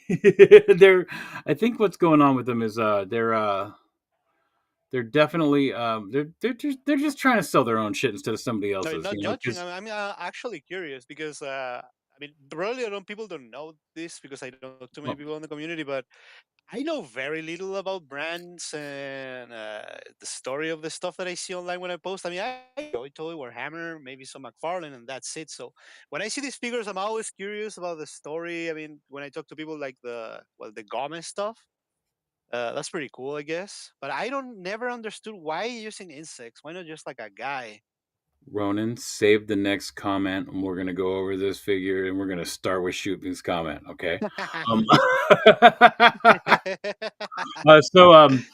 they're. I think what's going on with them is they're definitely they're just trying to sell their own shit instead of somebody No, else's. not You know, judging. because I'm actually curious because I mean, probably a lot of people don't know this because I don't know too many people in the community, but I know very little about brands and the story of the stuff that I see online when I post. I mean, I enjoy Toy Warhammer, maybe some McFarland, and that's it. So when I see these figures, I'm always curious about the story. I mean, when I talk to people like the Gomez stuff, that's pretty cool, I guess. But I don't never understood why using insects. Why not just like a guy? Ronin, save the next comment, and we're gonna go over this figure, and we're gonna start with Shootman's comment. Okay. Um, uh, so um,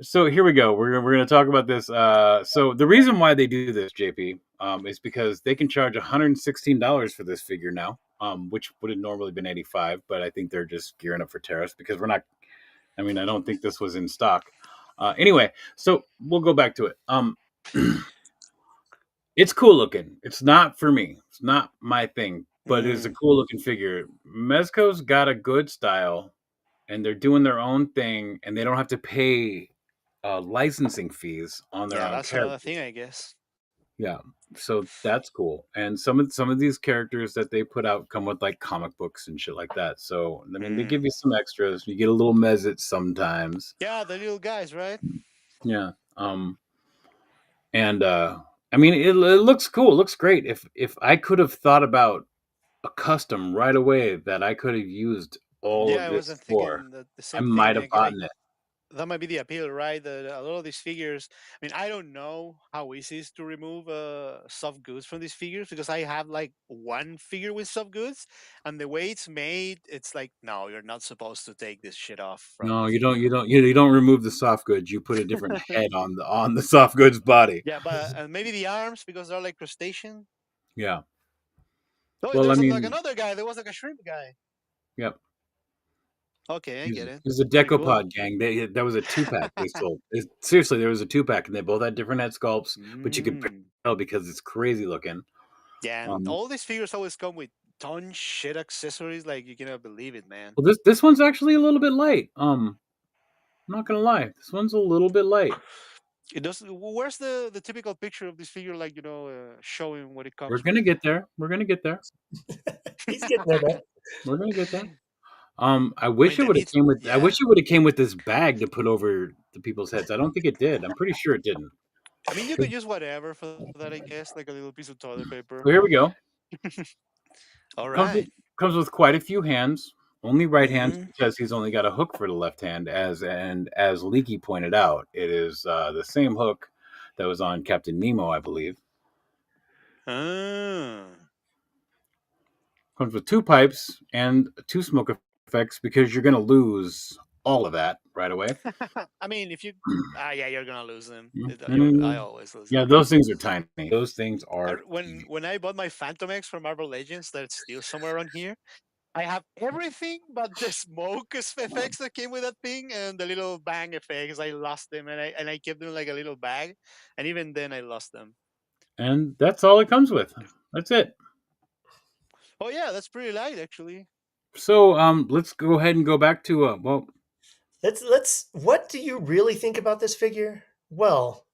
so here we go. We're gonna talk about this. So the reason why they do this, JP, is because they can charge $116 for this figure now, which would have normally been 85, but I think they're just gearing up for tariffs because we're not. I mean, I don't think this was in stock. Anyway, so we'll go back to it. It's cool looking. It's not for me. It's not my thing, but it's a Mm, cool looking figure. Mezco's got a good style, and they're doing their own thing, and they don't have to pay licensing fees on their yeah, own that's another characters. thing, I guess. Yeah, so that's cool. And some of these characters that they put out come with like comic books and shit like that. So I mean, they Mm. give you some extras. You get a little Mezit sometimes. Yeah, the little guys, right? Yeah. And I mean, it looks cool. It looks great. If I could have thought about a custom right away that I could have used all Yeah, of I this wasn't for, thinking the I same thing. might have Like gotten it. that might be the appeal, right? A lot of these figures. I mean, I don't know how easy it is to remove soft goods from these figures because I have like one figure with soft goods, and the way it's made, it's like no, you're not supposed to take this shit off from No, the you don't. figure. You don't remove the soft goods. You put a different head on the soft goods body. Yeah, but maybe the arms because they're like crustacean. Yeah. Oh, Well, I there's like mean, another guy. There was like a shrimp guy. yep. Okay, I get it. He's a Pretty cool. Decopod gang. That was a 2-pack they sold. Seriously, there was a 2-pack, and they both had different head sculpts, but you could Mm. tell because it's crazy looking. Yeah, and Um, all these figures always come with ton shit accessories. Like you cannot believe it, man. well, this one's actually a little bit light. I'm not gonna lie, this one's a little bit light. It does. Where's the typical picture of this figure? Like showing what it We're comes gonna with. get there. We're gonna get there. He's getting there, man. We're gonna get there. I I wish mean, it the would have meat. came with. I Yeah. wish it would have came with this bag to put over the people's heads. I don't think it did. I'm pretty sure it didn't. I mean, you could use whatever for that, I guess, like a little piece of toilet paper. So here we go. All Comes with right. comes with quite a few hands. Only right hands Mm-hmm. because he's only got a hook for the left hand. As Leaky pointed out, it is the same hook that was on Captain Nemo, I believe. Ah. Comes with 2 pipes and 2 smoke effects because you're gonna lose all of that right away. I mean, if you, yeah, you're gonna lose them. I Mm, always lose yeah, them. those things are tiny. Those things are teeny. When I bought my Phantom X from Marvel Legends, that's still somewhere around here. I have everything but the smoke effects that came with that thing and the little bang effects. I lost them, and I kept them like a little bag, and even then I lost them. And that's all it comes with. That's it. Oh yeah, that's pretty light actually. So let's go ahead and go back to well, Let's. What do you really think about this figure? Well,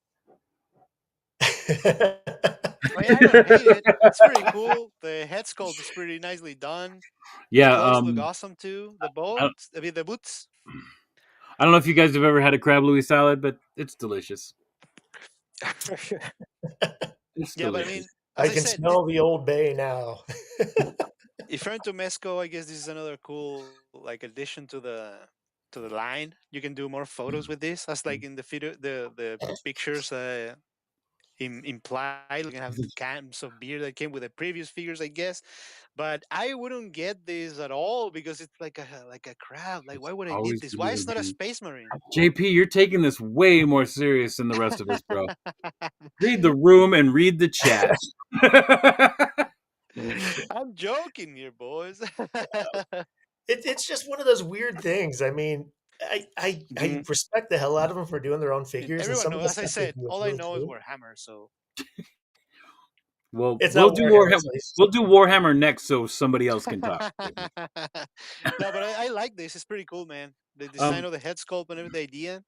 I don't hate it. It's pretty cool. The head sculpt is pretty nicely done. The yeah, clothes look awesome too. The I, the boots. I don't know if you guys have ever had a crab Louie salad, but it's delicious. It's Yeah, but I delicious. mean, I as I can said, smell the Old Bay now. if you're into Mezco, I guess this is another cool like addition to the line. You can do more photos with this, as like in the video, the pictures imply. You can have the cans of beer that came with the previous figures, I guess. But I wouldn't get this at all because it's like a crab. Like, why would I need Always this? be Why it's not a again. Space Marine? JP, you're taking this way more serious than the rest of us, bro. Read the room and read the chat. I'm joking here, boys. It's just one of those weird things. I mean, I Mhm. respect the hell out of them for doing their own figures, and Everyone some of knows. the As I stuff they said, do is all I really know is cool. Warhammer. So Well, It's we'll not do Warhammer, Warhammer. so it's We'll do Warhammer next, so somebody else can talk. no, but I like this. It's pretty cool, man. The design Um, of the head sculpt and every the idea.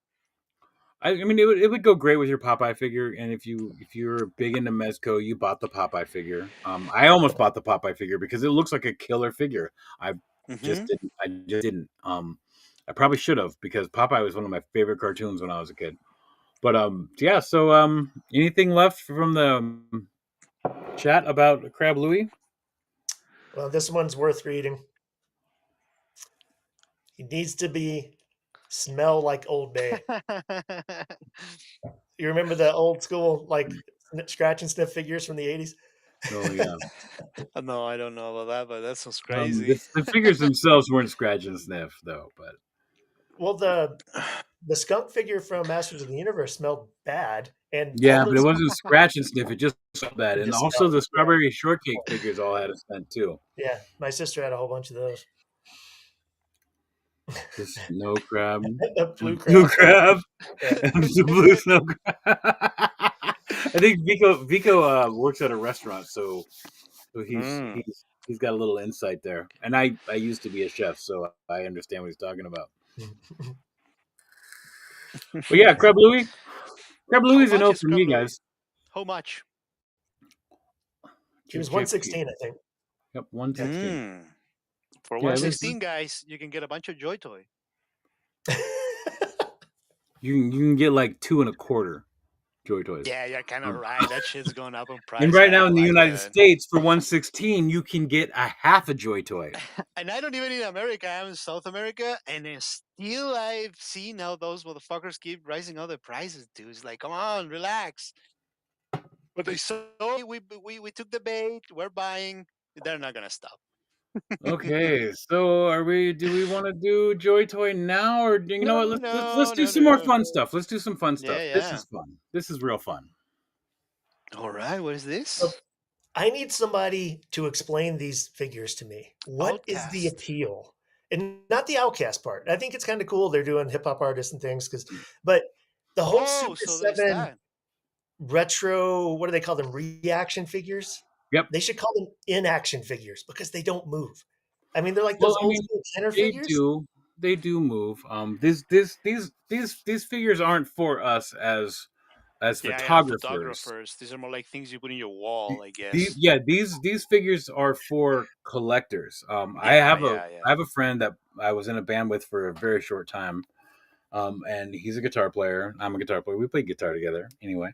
I mean, it would go great with your Popeye figure, and if you're big into Mezco, you bought the Popeye figure. I almost bought the Popeye figure because it looks like a killer figure. I Hmm. I just didn't. I probably should have because Popeye was one of my favorite cartoons when I was a kid. But yeah. So anything left from the chat about Crab Louie? well, this one's worth reading. He needs to be smell like Old Bay. You remember the old school like scratch and sniff figures from the 80s? Oh yeah. No, I don't know about that, but that sounds crazy. The figures themselves weren't scratch and sniff though, but Well, the skunk figure from Masters of the Universe smelled bad, and all yeah, but it those wasn't scratch and sniff. It just smelled bad, it and just also smelled. the Yeah, strawberry shortcake figures all had a scent too. yeah. My sister had a whole bunch of those. The snow crab, The blue the blue crab. crab, Yeah. and the blue snow crab. I think Vico works at a restaurant, so Mm. he's got a little insight there. And I used to be a chef, so I understand what he's talking about. But yeah, Crab How Louie's a much no is for me, Crab Louie? guys. How much? He was JP. 116, I think. Yep, 116. Mm. For Yeah, 116, guys, you can get a bunch of Joy Toy. you can get like 2.25 Joy Toys. Yeah, you're kind of Um, right. That shit's going up in and price. right I now don't in the like United that. States, for 116, you can get a half a Joy Toy. And I don't even in America. I'm in South America, and then still I've seen how those motherfuckers keep rising all the prices, dude. It's like, come on, relax. But they saw we took the bait. We're buying. They're not gonna stop. Okay, so do we want to do Joy Toy now, or you know No, what? Let's no, do no, some more no. fun stuff. Let's do some fun Yeah, stuff. This yeah. is fun. This is real fun. All right. What is So this? I need somebody to explain these figures to me. What is the Outcast. appeal? And not the outcast part. I think it's kind of cool they're doing hip hop artists and things but the whole Oh, Super so there's 7 that. retro, what do they call them? Reaction figures? Yep. They should call them inaction figures because they don't move. I mean, they're like Well, those I old mean, school Kenner they figures. do they do move. These figures aren't for us as Yeah, yeah. photographers. Photographers. These are more like things you put in your wall, I These guess. yeah these figures are for collectors. Yeah, yeah, I yeah. have a friend that I was in a band with for a very short time. And he's a guitar player. I'm a guitar player. We play guitar together anyway.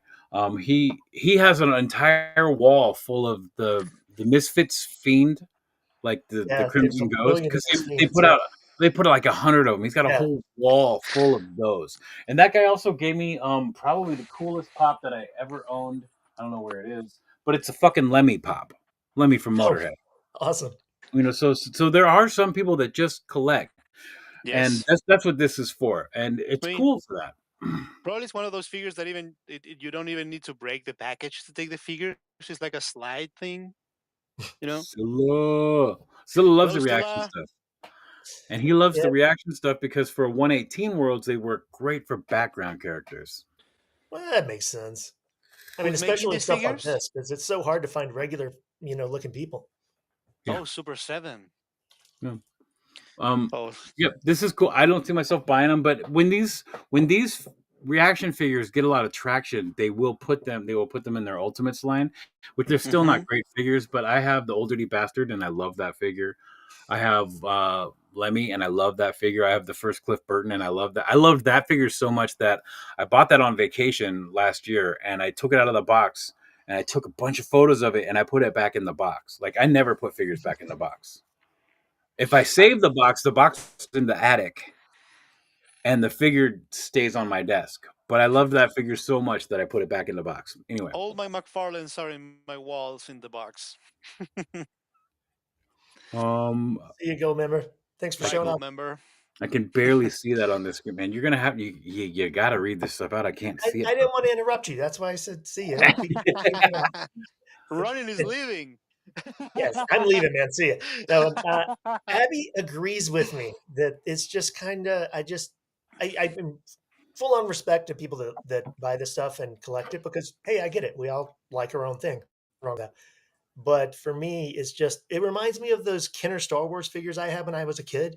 He has an entire wall full of the Misfits Fiend, like the Yeah, there's a Crimson Ghost, million of because those fiends. Yeah, they put like 100 of them. He's got a yeah. whole wall full of those. And that guy also gave me probably the coolest pop that I ever owned. I don't know where it is, but it's a fucking Lemmy pop, Lemmy from Oh, Motorhead. awesome. You know, so there are some people that just collect. And Yes. that's what this is for, and it's I mean, cool for that. probably it's one of those figures that even you don't even need to break the package to take the figure. It's like a slide thing, you know. Scylla loves Hello, the reaction Stella. stuff, and he loves Yeah, the reaction stuff because for 118 worlds they work great for background characters. well, that makes sense. I mean, Who's making especially in these stuff like figures? this, because it's so hard to find regular, looking people. Yeah. Oh, Super 7. Yeah. Um, Oh, yep, this is cool. I don't see myself buying them, but when these reaction figures get a lot of traction, they will put them in their Ultimates line, which they're still mm-hmm. not great figures. But I have the Old Dirty Bastard, and I love that figure. I have Lemmy, and I love that figure. I have the first Cliff Burton, and I love that. I loved that figure so much that I bought that on vacation last year, and I took it out of the box, and I took a bunch of photos of it, and I put it back in the box. Like I never put figures back in the box. If I save the box is in the attic, and the figure stays on my desk. But I loved that figure so much that I put it back in the box. Anyway, All my McFarlands are in my walls in the box. um, There you go, member. Thanks for My showing gold up. member. I can barely see that on this screen, man. You're gonna have you got to read this stuff out. I can't see it. I didn't want to interrupt you. That's why I said see you. Running is leaving. Yes, I'm leaving, man. See you. No, Abby agrees with me that it's just kind of. I've been full on respect to people that buy this stuff and collect it because hey, I get it. We all like our own thing. Wrong with that. But for me, it's just it reminds me of those Kenner Star Wars figures I had when I was a kid,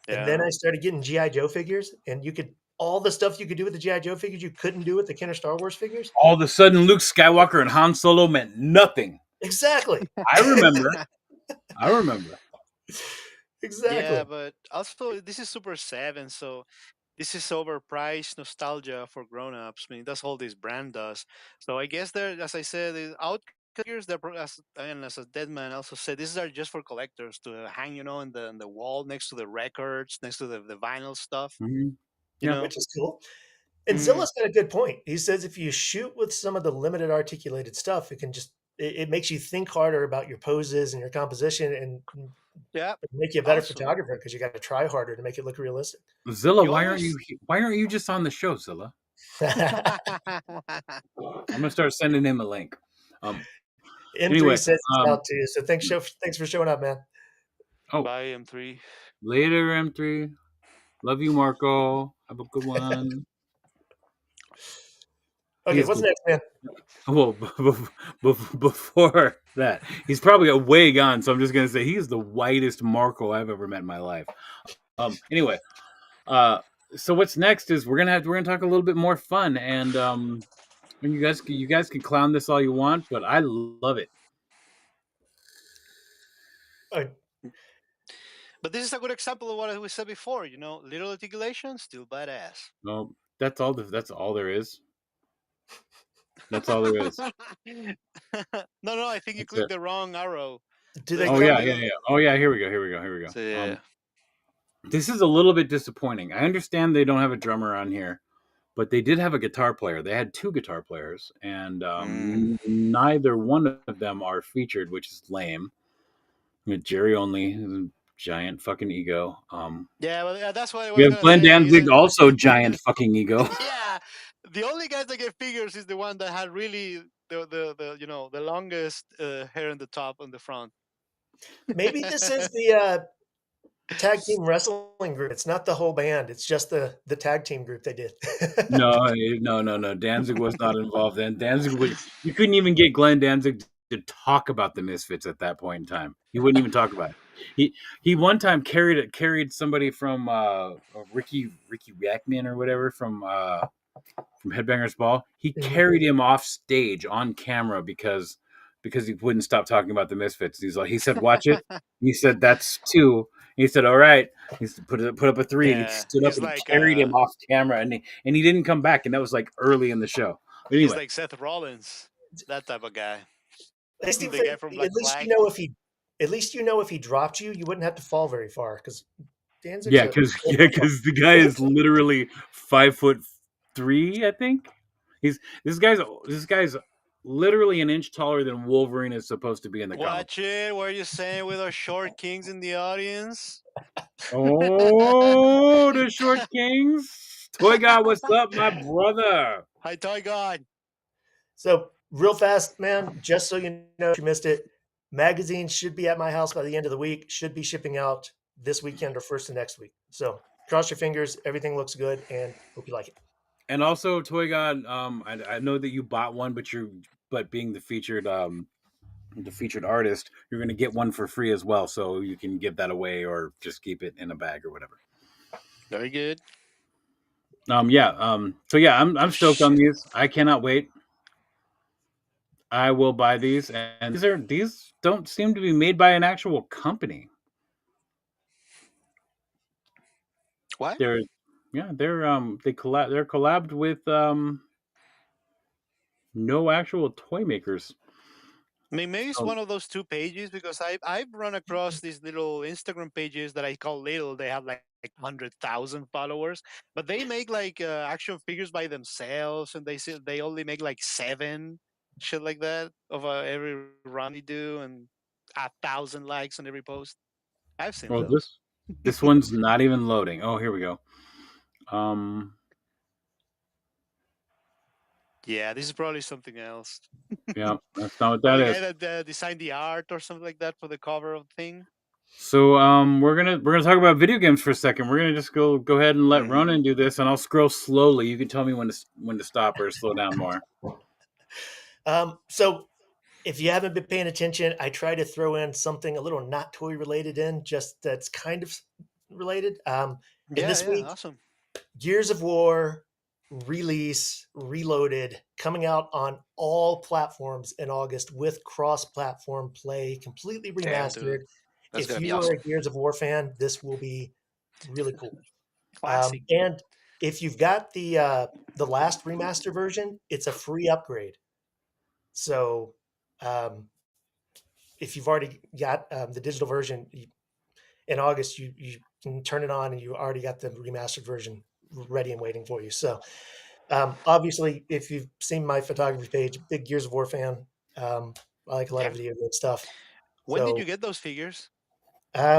and then Yeah. I started getting GI Joe figures, and you could all the stuff you could do with the GI Joe figures you couldn't do with the Kenner Star Wars figures. All of a sudden, Luke Skywalker and Han Solo meant nothing. Exactly. I remember. I remember. Exactly. Yeah, but also this is Super 7, so this is overpriced nostalgia for grown-ups. I mean, that's all this brand does. So I guess they're, as I said, the out figures that as a Deadman also said, these are just for collectors to hang, in the wall next to the records, next to the vinyl stuff. Mm-hmm. You Yeah. know. Which is cool. And Mm, Zilla's got a good point. He says if you shoot with some of the limited articulated stuff, it can just it makes you think harder about your poses and your composition and yeah. make you a better Also, photographer because you got to try harder to make it look realistic. Zilla, you why always. aren't you just on the show, Zilla? I'm gonna start sending him a link. M3 Anyway, says it's out too. So thanks for showing up, man. Bye, M3. Later, M3. Love you, Marco. Have a good one. Okay, what's next, man? Well, before that, he's probably way gone. So I'm just gonna say he's the whitest Marco I've ever met in my life. Anyway, so what's next is we're gonna talk a little bit more fun, and you guys can clown this all you want, but I love it. But this is a good example of what we said before. Little articulation, still badass. No, that's all there is. That's all there is. No, I think you That's clicked it. the wrong arrow. Do they Oh come yeah. Oh yeah, here we go. So, yeah. This is a little bit disappointing. I understand they don't have a drummer on here, but they did have a guitar player. They had two guitar players, and neither one of them are featured, which is lame. Jerry only, giant fucking ego. Yeah, well, that's what I We was have gonna Glenn say. Danzig, also giant fucking ego. Yeah, the only guys that get figures is the one that had really the longest hair in the top and the front. Maybe this is the tag team wrestling group. It's not the whole band. It's just the tag team group they did. No. Danzig was not involved. Then you couldn't even get Glenn Danzig to talk about the Misfits at that point in time. He wouldn't even talk about it. He one time carried somebody from Ricky Rackman or whatever from Headbangers Ball. He carried him off stage on camera because he wouldn't stop talking about the Misfits. He said, "Watch it." He said, "That's two." He said, "All right." He said, put up a three, and he stood up and carried him off camera, and he didn't come back, and that was like early in the show. But anyway, He's like Seth Rollins, that type of guy. At least, The guy from Black Flag. At least if he dropped you, you wouldn't have to fall very far because Danzig's because the guy is literally 5'3", I think. This guy's literally an inch taller than Wolverine is supposed to be in the comic. Watch it. What are you saying with our short kings in the audience? Oh, the Short Kings. Toy God, what's up, my brother? Hi, Toy God. So real fast, man, just so you know, if you missed it, magazines should be at my house by the end of the week. Should be shipping out this weekend or first of next week. So cross your fingers. Everything looks good, and hope you like it. And also, Toy God, I know that you bought one, but being the featured artist, you're gonna get one for free as well, so you can give that away or just keep it in a bag or whatever. Very good. So yeah, I'm Oh, stoked on shit. these. I cannot wait. I will buy these, and these don't seem to be made by an actual company. What? They're they're collabed with no actual toy makers. I mean, maybe it's So, one of those two pages because I've run across these little Instagram pages that I call little. They have like 100,000 followers, but they make like action figures by themselves, and they only make like 7 shit like that of every run they do, and 1,000 likes on every post. I've seen oh, those. this one's not even loading. Oh, here we go. Um, Yeah, this is probably something else. yeah, that's not what Or that the is. guy that designed the art or something like that for the cover of the thing. So we're gonna talk about video games for a second. We're gonna just go ahead and let Mhm. Ronin do this, and I'll scroll slowly. You can tell me when to stop or slow down more. So if you haven't been paying attention, I try to throw in something a little not toy related in, just that's kind of related. And Yeah, this yeah, week, awesome. Gears of War release reloaded coming out on all platforms in August with cross-platform play, completely Damn, dude, remastered. that's If gonna be you are a awesome. Gears of War fan, this will be really cool. Classic. And if you've got the last remaster version, it's a free upgrade. So um, if you've already got the digital version in August, you can turn it on and you already got the remastered version ready and waiting for you. So obviously, if you've seen my photography page, big Gears of War fan. I like a lot Yeah. of video game stuff. When did you So get those figures?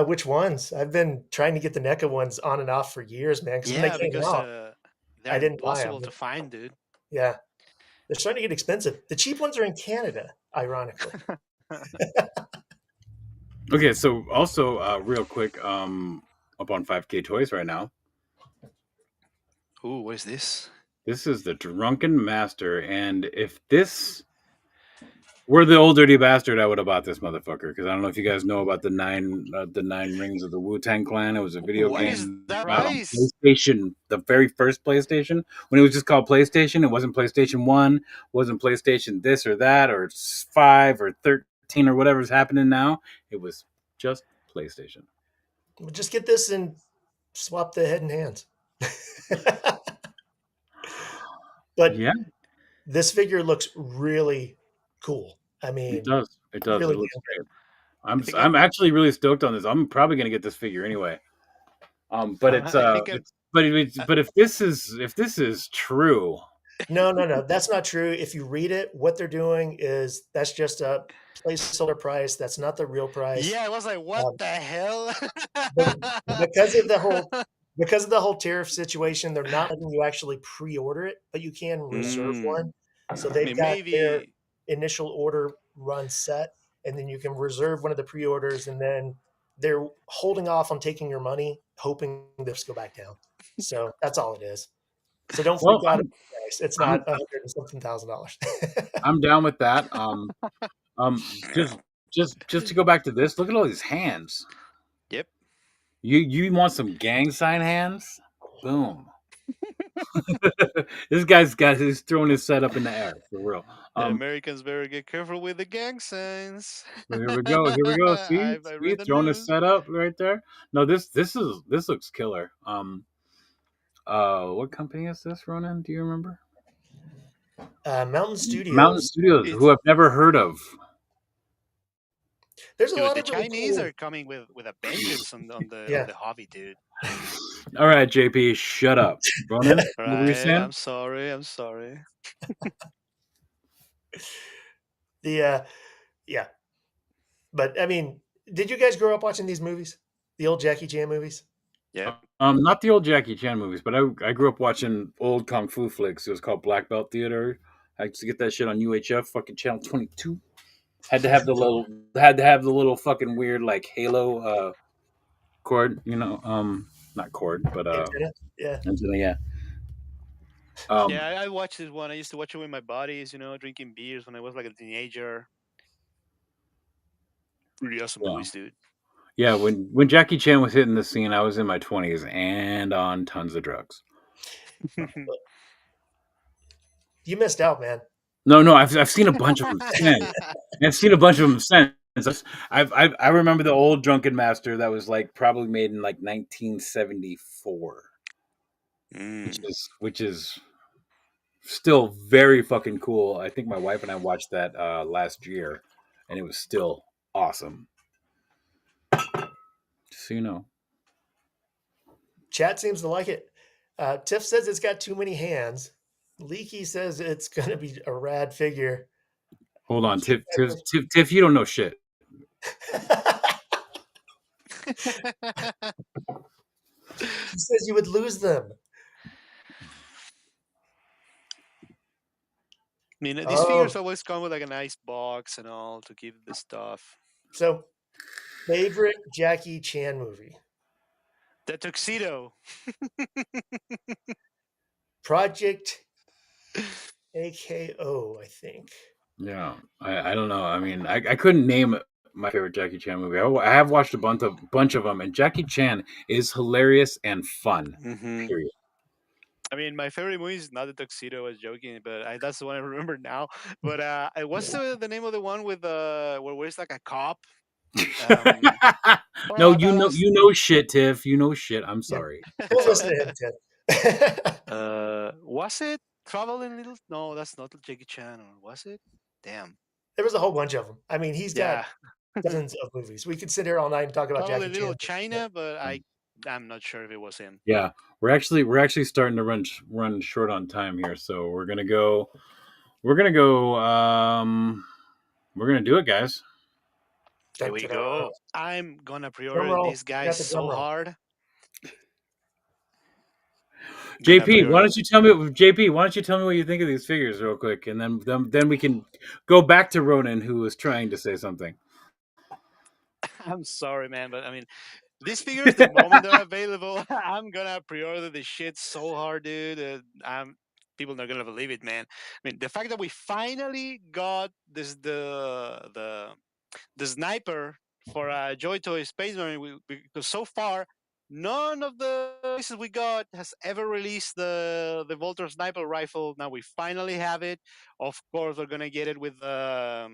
which ones? I've been trying to get the NECA ones on and off for years, man. Because when they Yeah, came because out, I they're didn't buy them. impossible to find, dude. Yeah, they're starting to get expensive. The cheap ones are in Canada, ironically. Okay, so also real quick, up on 5K Toys right now. Ooh, what is this? This is the Drunken Master, and if this were the old dirty bastard, I would have bought this motherfucker because I don't know if you guys know about the nine rings of the Wu-Tang Clan. It was a video What is game that out on price? PlayStation, the very first PlayStation, when it was just called PlayStation. It wasn't PlayStation 1, wasn't PlayStation this or that, or 5 or 13 or whatever's happening now. It was just PlayStation. Just get this and swap the head and hands. But Yeah, this figure looks really cool. I it mean, does. It does. It really looks damn great. I think I'm actually really stoked on this. I'm probably gonna get this figure anyway. But I think but if this is true, No. That's not true. If you read it, what they're doing is that's just a placeholder price. That's not the real price. yeah, I was like, what Um, the hell? but because of the whole tariff situation, they're not letting you actually pre-order it, but you can reserve mm, one. So I they've mean, got their maybe. initial order run set, and then you can reserve one of the pre-orders, and then they're holding off on taking your money, hoping this go back down. So that's all it is. So don't freak well, out at the price. It's I'm not $100 and something thousand. I'm down with that. Just to go back to this, look at all these hands. Yep. You want some gang sign hands? Boom. This guy's got he's throwing his set up in the air for real. The Americans better get careful with the gang signs. So here we go. Here we go. See, I see, read the throwing his news. set up right there. No, this looks killer. What company is this, Ronan? Do you remember? Mountain Mountain Studios. Studios, who It's I've never heard of. There's a dude. lot The of really Chinese cool. are coming with a vengeance on Yeah. the hobby, dude. All right, JP, shut up. Ronan, what were you Right. saying? I'm sorry. I'm sorry. The yeah. But I mean, did you guys grow up watching these movies? The old Jackie Chan movies. Yeah. Not the old Jackie Chan movies, but I grew up watching old kung fu flicks. It was called Black Belt Theater. I used to get that shit on UHF, fucking channel 22. Had to have the little fucking weird like Halo cord, not cord, but Antenna. Yeah. antenna, yeah. Yeah, I watched this one. I used to watch it with my buddies, drinking beers when I was like a teenager. Really awesome Yeah. movies, dude. Yeah, when Jackie Chan was hitting the scene, I was in my 20s and on tons of drugs. You missed out, man. No, I've seen a bunch of them since. I've seen a bunch of them since. I remember the old Drunken Master that was like probably made in like 1974, which is still very fucking cool. I think my wife and I watched that last year, and it was still awesome. Just so you know. Chat seems to like it. Tiff says it's got too many hands. Leaky says it's going to be a rad figure. Hold on, Tiff, you don't know shit. He says you would lose them. I mean, these figures always come with like a nice box and all to keep the stuff. So, favorite Jackie Chan movie? The Tuxedo. Project AKO, I think. Yeah, I don't know. I mean, I couldn't name my favorite Jackie Chan movie. I have watched a bunch of them, and Jackie Chan is hilarious and fun. Period. I mean, my favorite movie is not the Tuxedo. I was joking, but that's the one I remember now. But what's the name of the one with where it's like a cop? No, you know shit, Tiff. You know shit. I'm sorry. Don't listen to him, Tiff. Was it Traveling Little? No, that's not Jackie Chan, or was it? Damn. There was a whole bunch of them. I mean, he's got dozens of movies. We could sit here all night and talk about Probably Jackie Little Chan. China, but I'm not sure if it was him. Yeah, we're actually starting to run short on time here, so we're gonna go. We're gonna do it, guys. Here we go. I'm gonna pre-order these guys so hard. JP, why don't you tell me what you think of these figures real quick, and then we can go back to Ronin, who was trying to say something. I'm sorry, man, but I mean, these figures, the moment they're available, I'm gonna pre-order this shit so hard, dude. People not gonna believe it, man. I mean, the fact that we finally got the sniper for Joy Toy Space Marine, because so far none of the places we got has ever released the Voltor sniper rifle. Now we finally have it. Of course, we're gonna get it with the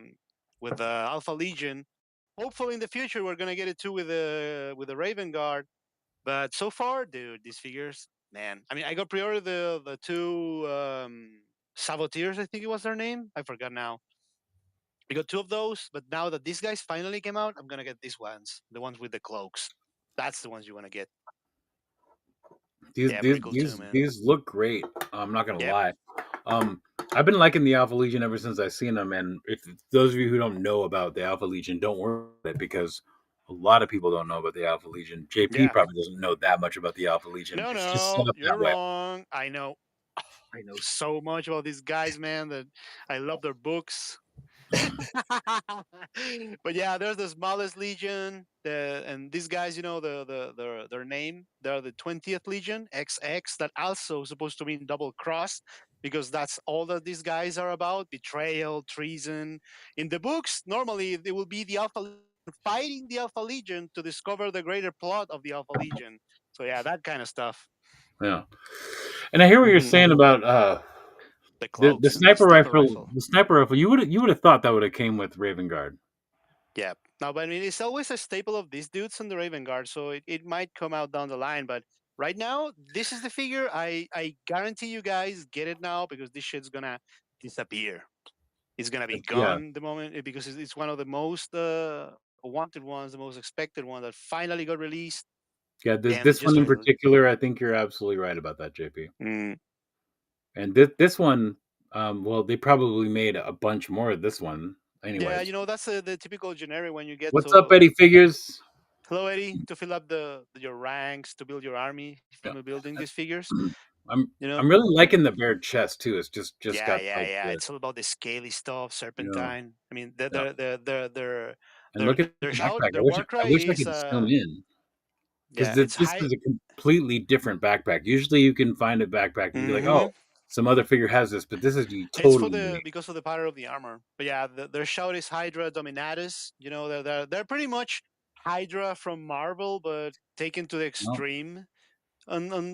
Alpha Legion. Hopefully, in the future, we're gonna get it too with the Raven Guard. But so far, dude, these figures, man. I mean, I got pre-ordered the two Saboteers. I think it was their name. I forgot now. I got two of those, but now that these guys finally came out, I'm gonna get these ones, the ones with the cloaks. That's the ones you want to get. These look great. I'm not gonna lie. I've been liking the Alpha Legion ever since I've seen them, and if those of you who don't know about the Alpha Legion, don't worry about it, because a lot of people don't know about the Alpha Legion. JP probably doesn't know that much about the Alpha Legion. No, you're wrong. I know so much about these guys, man, that I love their books. But yeah, there's the smallest Legion, and these guys, their name, they're the 20th Legion XX, that also supposed to mean double cross, because that's all that these guys are about: betrayal, treason. In the books, normally it will be the Alpha Legion fighting the Alpha Legion to discover the greater plot of the Alpha Legion. So yeah, that kind of stuff. Yeah, and I hear what you're saying about the sniper rifle. The sniper rifle. You would have thought that would have came with Raven Guard. Yeah. Now, but I mean, it's always a staple of these dudes in the Raven Guard, so it might come out down the line. But right now, this is the figure. I guarantee you guys get it now, because this shit's gonna disappear. It's gonna be gone the moment, because it's one of the most wanted ones, the most expected one that finally got released. Yeah, this one in particular, I think you're absolutely right about that, JP. And this one, well, they probably made a bunch more of this one. Anyway, yeah, that's the typical generic when you get. What's up, Eddie Figures? Hello, Eddie. To fill up your ranks to build your army Yeah. from building these figures. I'm You know. I'm really liking the bared chest too. It's just Yeah, got yeah, like yeah. the It's all about the scaly stuff, you know serpentine. I mean, yeah. And their look at their the shout, backpack. their war I cry wish I is could zoom in because yeah, it's this high. is a completely different backpack. Usually you can find a backpack and be like, Mm-hmm. oh, some other figure has this, but this is It's for totally the unique. because of the pattern of the armor. But yeah, their shout is Hydra Dominatus. You know, they're pretty much Hydra from Marvel, but taken to the No? extreme. In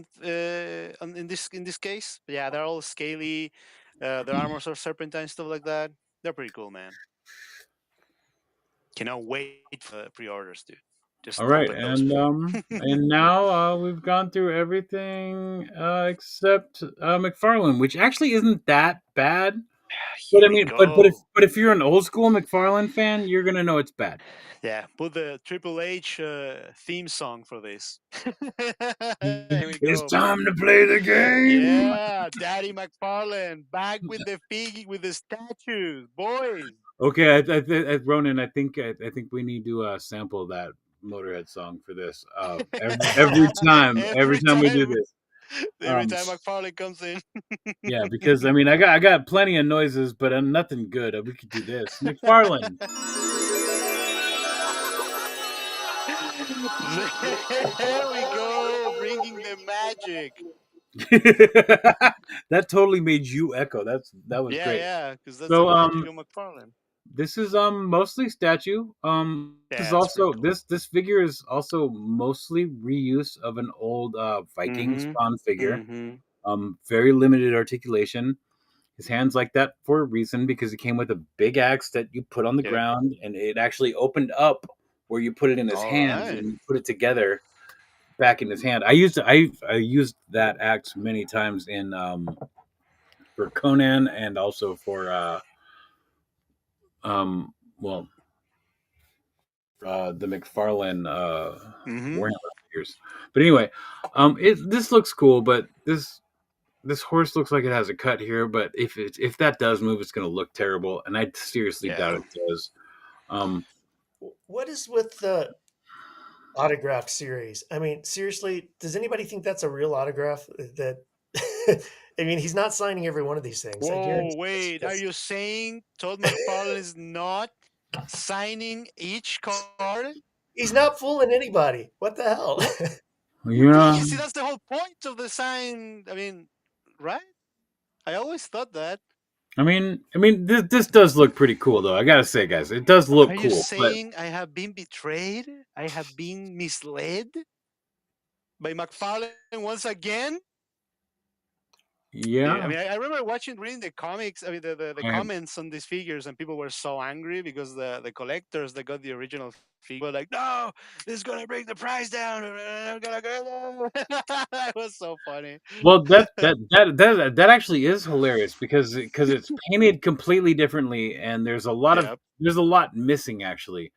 this case, but yeah, they're all scaly. Their armors are serpentine, stuff like that. They're pretty cool, man. Cannot wait for the pre-orders, dude. All Just right, open those. and now we've gone through everything except McFarland, which actually isn't that bad. But Here I we mean, go. but if you're an old school McFarland fan, you're gonna know it's bad. Yeah, put the Triple H theme song for this. Here we It's go. time to play the game. Yeah, Daddy McFarland back with the figgy with the statues, boys. Okay, Ronan, I think we need to sample that Motorhead song for this. Every every time we do time, this. every Um, time McFarlane comes in. yeah, because I mean, I got plenty of noises, but nothing good. We could do this, McFarlane. There we go, bringing the magic. That totally made you echo. That was Yeah, great. yeah, because that's the So magic of McFarlane. this is mostly statue. This is Yeah, it's pretty also cool. this figure is also mostly reuse of an old Viking Mm-hmm. spawn figure. Mm-hmm. Very limited articulation. His hands like that for a reason because it came with a big axe that you put on the Yep. ground and it actually opened up where you put it in his All hands right. and you put it together back in his hand. I used that axe many times in for Conan and also for well the McFarlane Mm-hmm. Warhammer figures. But anyway, this looks cool, but this horse looks like it has a cut here. But if that does move, it's going to look terrible, and I seriously doubt Yeah. it does. Um, What is with the autographed series? I mean, seriously, does anybody think that's a real autograph? That I mean, he's not signing every one of these things. I Whoa, guarantee it's wait. Are just you saying Todd McFarlane is not signing each card? he's not fooling anybody. What the hell? What? yeah, You see, that's the whole point of the sign. I mean, right? I always thought that. I mean, this does look pretty cool, though. I gotta say, guys, it does look Are you cool. But saying I have been betrayed? I have been misled by McFarlane once again? yeah, Yeah, I mean, I remember reading the comics. I mean, the I, comments on these figures, and people were so angry because the collectors that got the original figure were like, "No, this is gonna bring the price down." I'm gonna go. It was so funny. well, that actually is hilarious because it's painted completely differently, and Yep. there's a lot missing actually.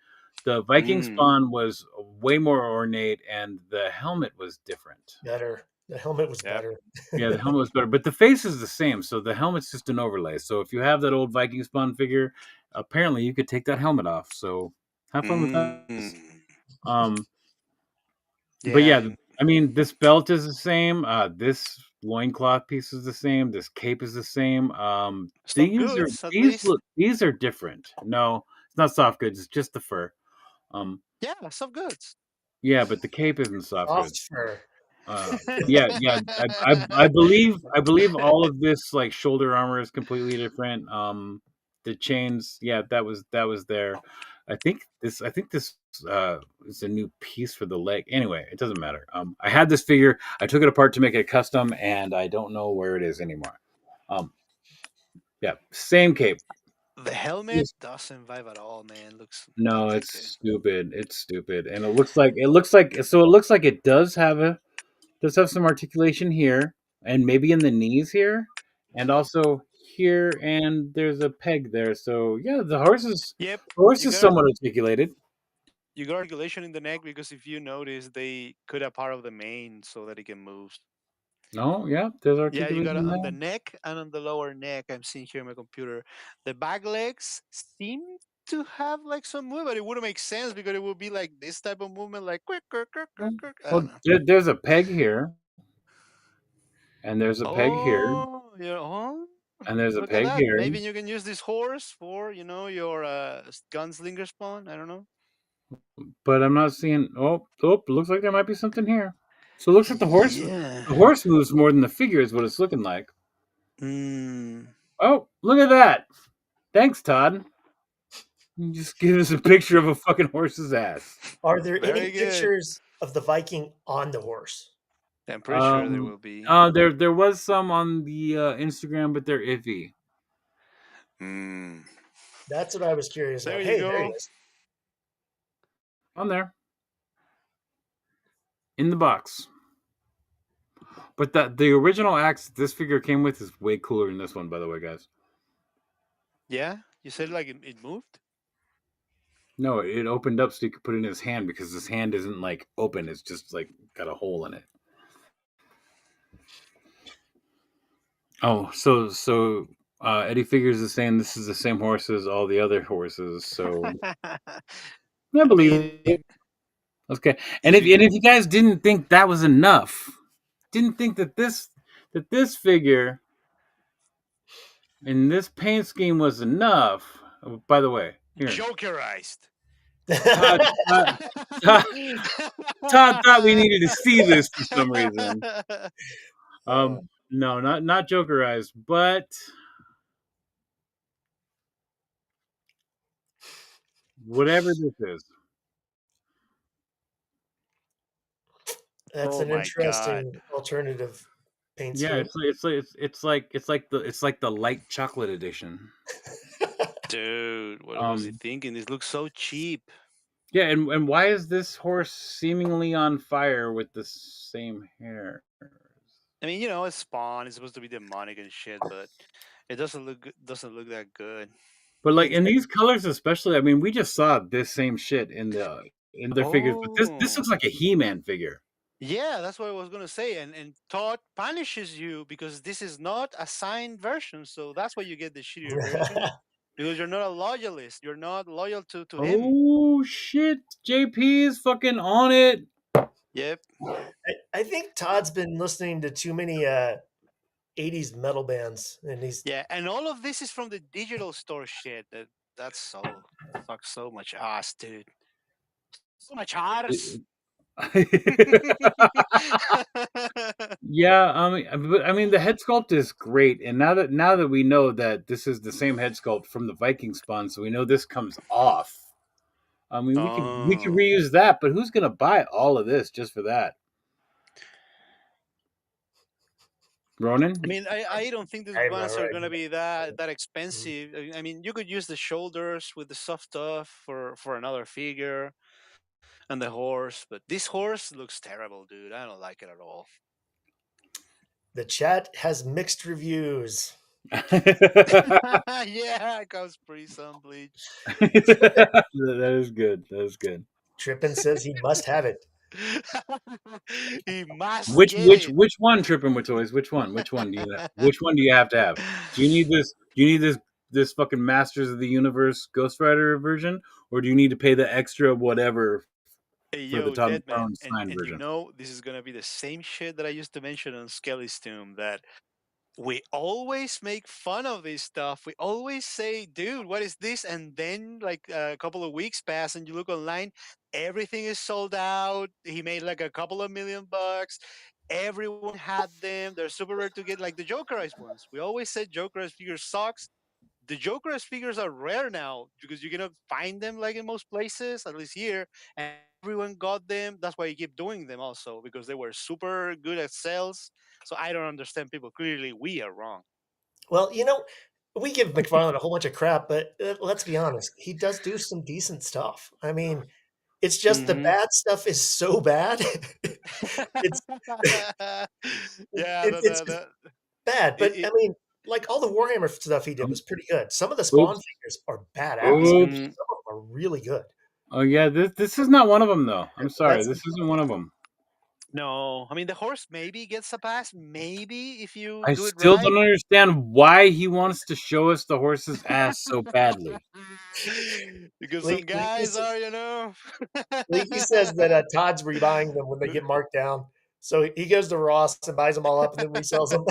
The Viking Mm. spawn was way more ornate, and the helmet was different. Better. The helmet was Yep. better. Yeah, the helmet was better, but the face is the same. So the helmet's just an overlay. So if you have that old Viking spawn figure, apparently you could take that helmet off. So have fun with that. Mm. Um, but Yeah. yeah, I mean, this belt is the same. This loincloth piece is the same. This cape is the same. Stuff goods, at These least. look these are different. No, it's not soft goods. It's just the fur. Um, Yeah, stuff goods. yeah, but the cape isn't soft goods. Soft fur. Yeah. I believe all of this like shoulder armor is completely different. The chains, yeah, that was there. I think this is a new piece for the leg. Anyway, it doesn't matter. I had this figure. I took it apart to make it custom, and I don't know where it is anymore. Um, yeah, same cape. The helmet Yes. doesn't vibe at all, man. No, Looks like it's a stupid. It's stupid, and it looks like it does have some articulation here and maybe in the knees here and also here and there's a peg there. So yeah, Yep. horse You is got somewhat articulated. you got articulation in the neck because if you notice, they cut a part of the mane so that it can move. No, yeah, there's Yeah, you got it articulation on the there. neck and on the lower neck. I'm seeing here on my computer. The back legs seem to have like some movement, but it wouldn't make sense because it would be like this type of movement, like quick, quick, quick, quick, quick. I don't Well, know. there's a peg here, and there's a peg here, Oh, yeah. Oh, and there's a look at peg that. here. Maybe you can use this horse for your gunslinger spawn. I don't know. But I'm not seeing. Oh, looks like there might be something here. So it looks like Yeah. the horse moves more than the figure is what it's looking like. Mm. Oh, look at that! Thanks, Todd. You just give us a picture of a fucking horse's ass. Are there any Very good. pictures of the Viking on the horse? I'm pretty sure there will be. There was some on the Instagram, but they're iffy. Mm. That's what I was curious There about. you Hey, there go. he is. On there. In the box. But the original axe this figure came with is way cooler than this one, by the way, guys. Yeah, you said like it moved. No, it opened up so you could put it in his hand because his hand isn't like open; it's just like got a hole in it. Oh, so Eddie Figures is saying this is the same horse as all the other horses, so I believe it. Okay, and if you guys didn't think that was enough, didn't think that this figure in this paint scheme was enough. Oh, by the way, here. Jokerized. Todd thought we needed to see this for some reason. No, not Jokerized, but whatever this is. That's Oh an my interesting God. alternative paint Yeah, scheme. it's like the light chocolate edition. Dude, what was he thinking? This looks so cheap. Yeah, and why is this horse seemingly on fire with the same hair? I mean, it's Spawn. It's supposed to be demonic and shit, but it doesn't look that good. But like in these colors, especially, I mean, we just saw this same shit in the other figures, but this looks like a He-Man figure. Yeah, that's what I was gonna say. And Todd punishes you because this is not a signed version, so that's why you get the shittier version. Because you're not a loyalist. You're not loyal to him. Oh shit! JP is fucking on it. Yep. I think Todd's been listening to too many 80s metal bands, and he's and all of this is from the digital store shit. That's so much ass, dude. So much ass. Yeah, I mean the head sculpt is great, and now that we know that this is the same head sculpt from the Viking spawn, so we know this comes off. I mean, we could reuse that, but who's gonna buy all of this just for that? Ronin? I mean, I don't think these ones are gonna be that expensive. I mean, you could use the shoulders with the soft stuff for another figure, and the horse, but this horse looks terrible, dude. I don't like it at all. The chat has mixed reviews. Yeah, it comes pre-sun bleach. That is good. That is good. Trippin says he must have it. He must. Which one, Trippin with Toys? Which one? Which one do you have to have? Do you need this fucking Masters of the Universe Ghost Rider version, or do you need to pay the extra whatever for the Todd Brown signed version? This is gonna be the same shit that I used to mention on Skelly's Tomb, that we always make fun of this stuff. We always say, dude, what is this? And then like a couple of weeks pass and you look online, everything is sold out. He made like a couple of $1 million. Everyone had them. They're super rare to get, like the Jokerized ones. We always said Jokerized figures sucks. The Jokerized figures are rare now because you cannot find them like in most places, at least here. And everyone got them. That's why you keep doing them also, because they were super good at sales. So I don't understand people. Clearly, we are wrong. Well, we give McFarland a whole bunch of crap, but let's be honest, he does do some decent stuff. I mean, it's just the bad stuff is so bad. it's bad, but I mean, like all the Warhammer stuff he did was pretty good. Some of the Spawn figures are badass. Some of them are really good. Oh yeah, this is not one of them though. I'm sorry, this isn't one of them. No, I mean the horse maybe gets a pass, maybe if you I do it still right. don't understand why he wants to show us the horse's ass so badly. Because some Leaky, guys are, you know. Leaky says that Todd's rebuying them when they get marked down. So he goes to Ross and buys them all up and then resells them.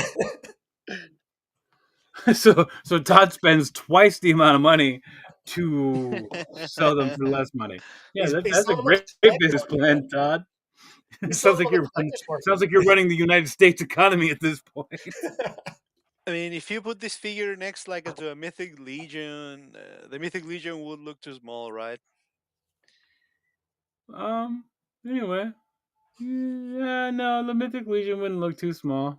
So Todd spends twice the amount of money to sell them for less money. Yeah, He's that's a selling them great at the business plan, Todd. It He's sounds selling like them at you're the collector's sounds like you're running the United States economy at this point. market. I mean, if you put this figure next, like to a Mythic Legion, the Mythic Legion would look too small, right? Anyway, yeah, no, the Mythic Legion wouldn't look too small.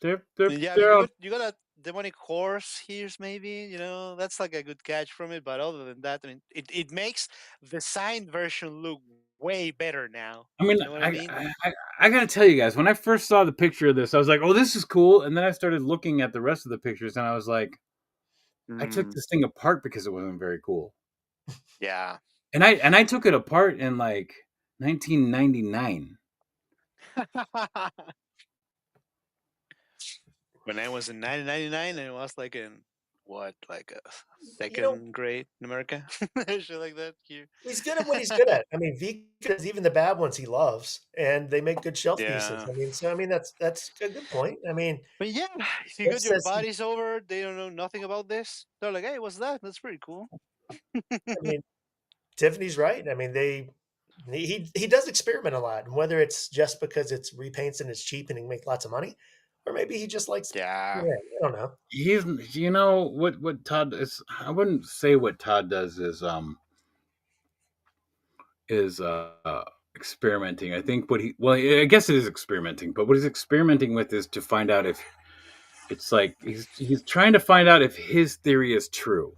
They're Yeah, I mean, they're up. you got a demonic horse here, maybe. You know, that's like a good catch from it. But other than that, I mean, it makes the signed version look way better now. I mean, You know what I mean? I gotta tell you guys, when I first saw the picture of this, I was like, "Oh, this is cool," and then I started looking at the rest of the pictures, and I was like, "I took Mm, this thing apart because it wasn't very cool." yeah. And I took it apart in like 1999. When I was in 1999, and it was like in what, like a You know, second grade in America, shit like that. Here, he's good at what he's good at. I mean, Vika's even the bad ones he loves, and they make good shelf pieces. yeah. I mean, that's a good point. I mean, But yeah, if you Steph got your says he, buddies over, they don't know nothing about this. They're like, "Hey, what's that? That's pretty cool." I mean, Tiffany's right. I mean, he does experiment a lot, and whether it's just because it's repaints and it's cheap and he can make lots of money, or maybe he just likes. Yeah. Yeah, I don't know. He's, you know, what Todd is. I wouldn't say what Todd does is experimenting. I think I guess it is experimenting, but what he's experimenting with is to find out if it's like he's trying to find out if his theory is true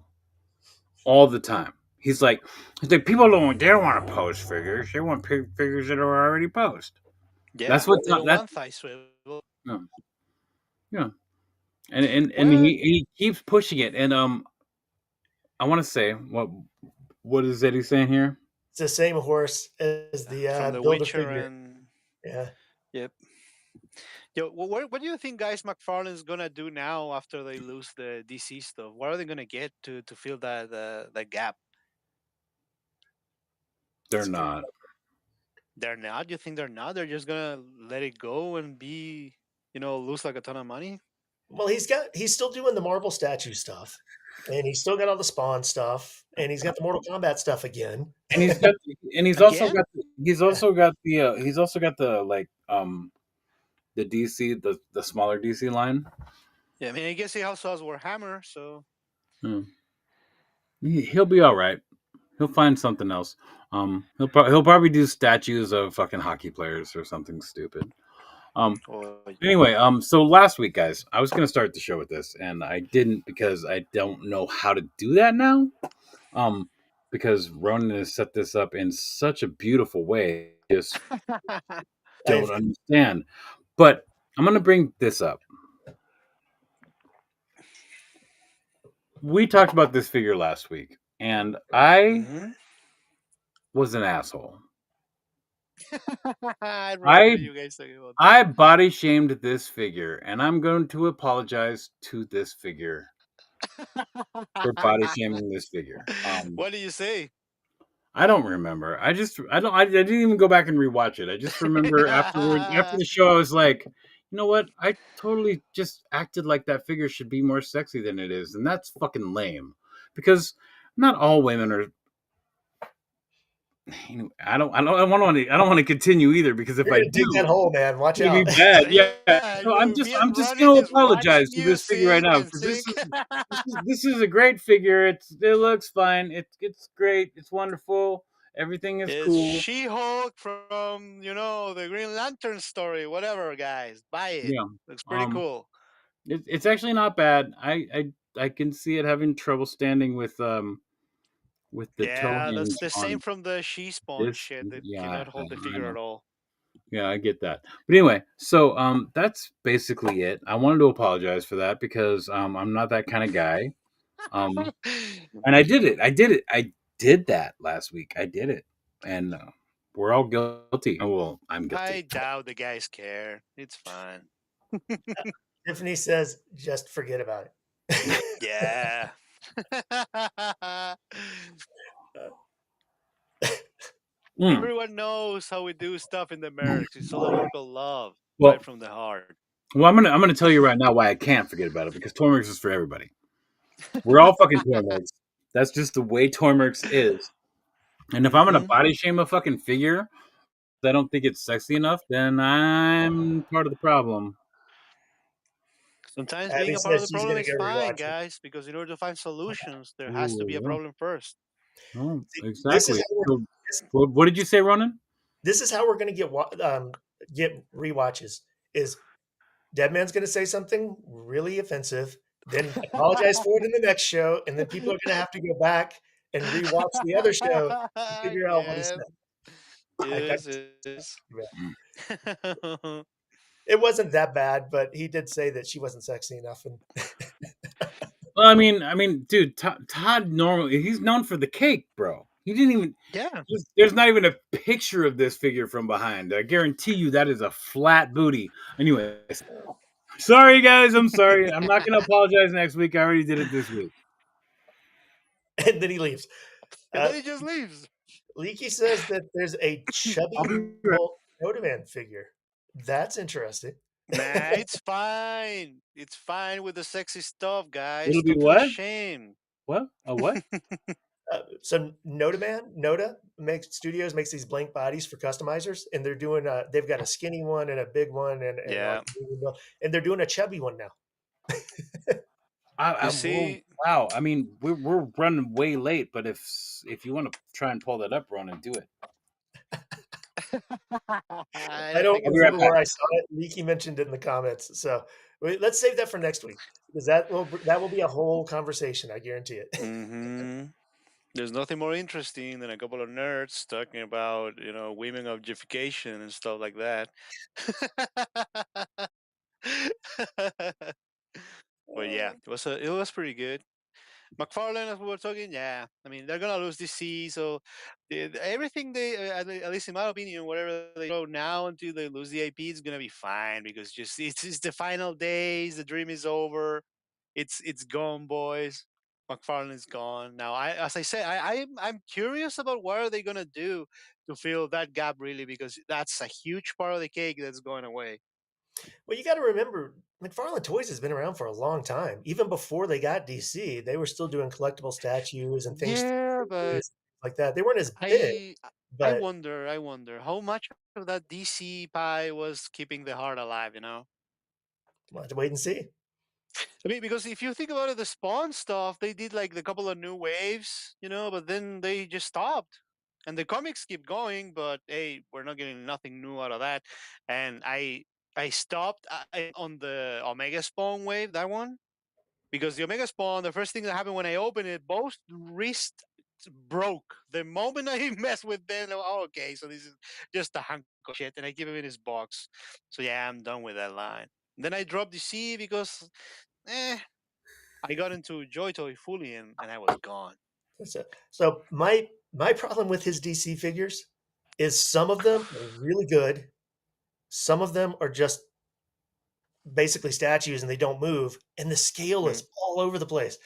all the time. He's like they don't want to post figures. They want figures that are already post. That's Yeah. what They don't that's want thigh swivel. yeah, yeah. And What? he keeps pushing it. And I want to say what is Eddie saying here? It's the same horse as the From The build a Witcher figure. and Yeah. yep. Yo, what do you think, guys? McFarland's gonna do now after they lose the DC stuff? What are they gonna get to fill that gap? They're not. They're not. You think they're not? They're just gonna let it go and be, lose like a ton of money. Well, he's still doing the Marvel statue stuff, and he's still got all the Spawn stuff, and he's got the Mortal Kombat stuff again. And he's also Again? got like the DC the smaller DC line. Yeah, I mean, I guess he also has Warhammer, so Hmm. He'll be all right. He'll find something else. He'll probably do statues of fucking hockey players or something stupid. oh, Anyway, so last week, guys, I was gonna start the show with this, and I didn't because I don't know how to do that now. Because Ronin has set this up in such a beautiful way, I just don't I've understand. But I'm gonna bring this up. We talked about this figure last week, and I Mhm. was an asshole. I remember I you guys talking about this. I body shamed this figure, and I'm going to apologize to this figure for body shaming this figure. What do you say? I don't remember. I didn't even go back and rewatch it. I just remember after the show, I was like, you know what? I totally just acted like that figure should be more sexy than it is, and that's fucking lame. Because not all women are. I don't want to continue either because if you're I gonna dig that do, hole, man. Watch it's gonna out. be bad. Yeah. Yeah, So me I'm and just Ronin gonna just apologize watching to you this figure right sing now and because sing. this is a great figure. It looks fine. It's great. It's wonderful. Everything is It's cool. She-Hulk from, the Green Lantern story. Whatever, guys. Buy it. Yeah. Looks pretty Um. cool. It's actually not bad. I can see it having trouble standing with the toe Yeah, that's hinge the same on from the She-Spawn this. shit. They Yeah, cannot hold the I figure know. at all. Yeah, I get that. But anyway, so that's basically it. I wanted to apologize for that because I'm not that kind of guy. Um, and I did it. I did that last week. I did it, and We're all guilty. Oh, well, I'm I guilty. doubt the guys care. It's fine. Tiffany says, just forget about it. Yeah. Everyone knows how we do stuff in the Mercs. It's all a work of love, Well, right from the heart. well, I'm gonna tell you right now why I can't forget about it, because ToyMercs is for everybody. We're all fucking ToyMercs. That's just the way ToyMercs is. And if I'm gonna body shame a fucking figure, I don't think it's sexy enough, then I'm part of the problem. Sometimes Abby being a part of says the she's problem gonna is go fine, rewatch it. guys, because in order to find solutions, there has to be a Ooh, problem first. oh, See, exactly. So, what did you say, Ronan? this is how we're gonna get rewatches. Is Deadman's gonna say something really offensive, then apologize for it in the next show, and then people are gonna have to go back and rewatch the other show to figure out what he Yes, said. yes, yes. It wasn't that bad, but he did say that she wasn't sexy enough, and Well, I mean, dude, Todd normally he's known for the cake, bro. He didn't even. Yeah. There's not even a picture of this figure from behind. I guarantee you that is a flat booty. Anyways, sorry guys, I'm sorry. I'm not gonna apologize next week. I already did it this week. and then he leaves. And then he just leaves. Leaky says that there's a chubby I'll be right. Notaman figure. That's interesting. Nah, it's fine. It's fine with the sexy stuff, guys. It'll be Don't feel what? ashamed. What? A what? So Noda makes these blank bodies for customizers, and they're doing they've got a skinny one and a big one, Yeah. and they're doing a chubby one now. You Well, see, wow. I mean, we're running way late, but if you want to try and pull that up, Ronan, do it. I I don't think I'll be it's right remember back. where I saw it. Leaky mentioned it in the comments, so let's save that for next week because that will be a whole conversation. I guarantee it. Mm-hmm. There's nothing more interesting than a couple of nerds talking about, women objectification and stuff like that. But yeah, it was pretty good. McFarland, as we were talking, yeah. I mean, they're gonna lose DC, so everything at least in my opinion, whatever they go now until they lose the IP, is gonna be fine because just it's the final days. The dream is over. It's gone, boys. McFarland is gone now. As I said, I'm curious about what are they gonna do to fill that gap really, because that's a huge part of the cake that's going away. Well, you got to remember, McFarlane Toys has been around for a long time. Even before they got DC, they were still doing collectible statues and things Yeah, but like that. They weren't as big, I I but wonder, I wonder how much of that DC pie was keeping the heart alive, we'll have to wait and see. I mean, because if you think about it, the Spawn stuff, they did like the couple of new waves, but then they just stopped. And the comics keep going, but hey, we're not getting nothing new out of that. And I stopped on the Omega Spawn wave, that one, because the Omega Spawn, the first thing that happened when I opened it, both wrists broke. The moment I messed with them, okay, so this is just a hunk of shit, and I give him in his box. So yeah, I'm done with that line. Then I dropped the C because, I got into Joy Toy fully, and I was gone. So my problem with his DC figures is some of them are really good, some of them are just basically statues and they don't move, and the scale Mm. is all over the place.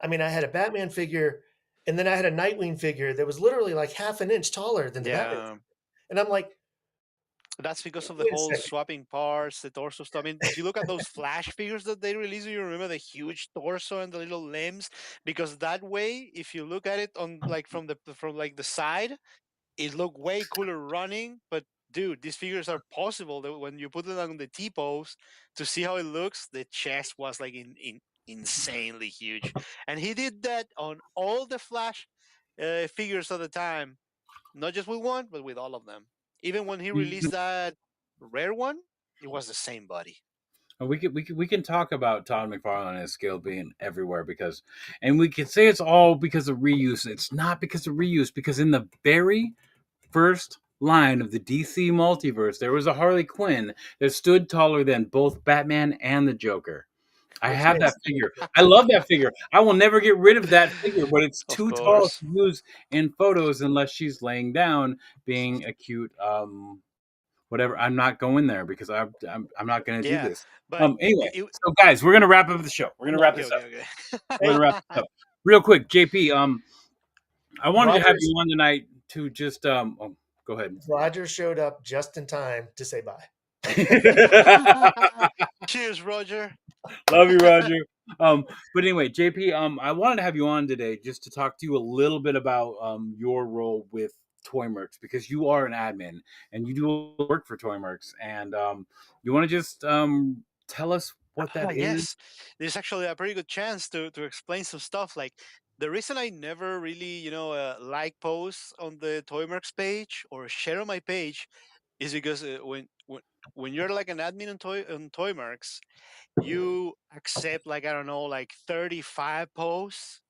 I mean, I had a Batman figure, and then I had a Nightwing figure that was literally like half an inch taller than the Batman, Yeah, and I'm like, that's because of the wait a whole second. swapping parts, the torso stuff. I mean, if you look at those Flash figures that they released, you remember the huge torso and the little limbs, because that way, if you look at it on like from like the side, it looked way cooler running. But dude, these figures are possible that when you put it on the T pose to see how it looks, the chest was like in insanely huge, and he did that on all the Flash figures of the time, not just with one, but with all of them. Even when he released that rare one, it was the same body. We can talk about Todd McFarlane and his skill being everywhere and we can say it's all because of reuse. It's not because of reuse, because in the very first line of the DC multiverse, there was a Harley Quinn that stood taller than both Batman and the Joker. I Which have that makes figure. I love that figure. I will never get rid of that figure, but it's Of too tall course. to use in photos unless she's laying down, being a cute whatever. I'm not going there because I'm not going to do Yeah, this. but Anyway, so guys, we're gonna wrap up the show. We're gonna wrap okay, this up. okay, okay. We're hey, gonna wrap this up real quick. JP, I wanted to have Rogers you on tonight to just go ahead. Roger showed up just in time to say bye. Cheers, Roger. Love you, Roger. But anyway, JP, I wanted to have you on today just to talk to you a little bit about your role with ToyMercs because you are an admin and you do work for ToyMercs, and you want to just tell us what that is? Yes, there's actually a pretty good chance to explain some stuff. Like the reason I never really, like posts on the ToyMercs page or share on my page is because when you're like an admin on ToyMercs, you accept like I don't know, like 35 posts,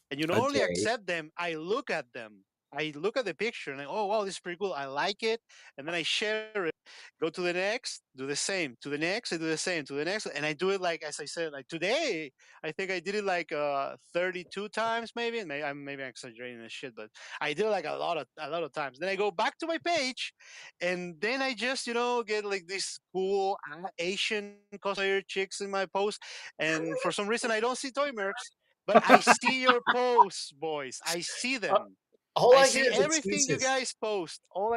and you not A only day. accept them, I look at them. I look at the picture and oh wow, this is pretty cool. I like it, and then I share it. Go to the next, do the same. To the next, I do the same. To the next, and I do it like as I said, like today. I think I did it like 32 times, maybe. And maybe I'm exaggerating this shit, but I did it like a lot of times. Then I go back to my page, and then I just get like these cool Asian cosplayer chicks in my post, and for some reason I don't see toy mercs. But I see your posts, boys. I see Uh, them. all I I hear see is everything you excuses. guys post. All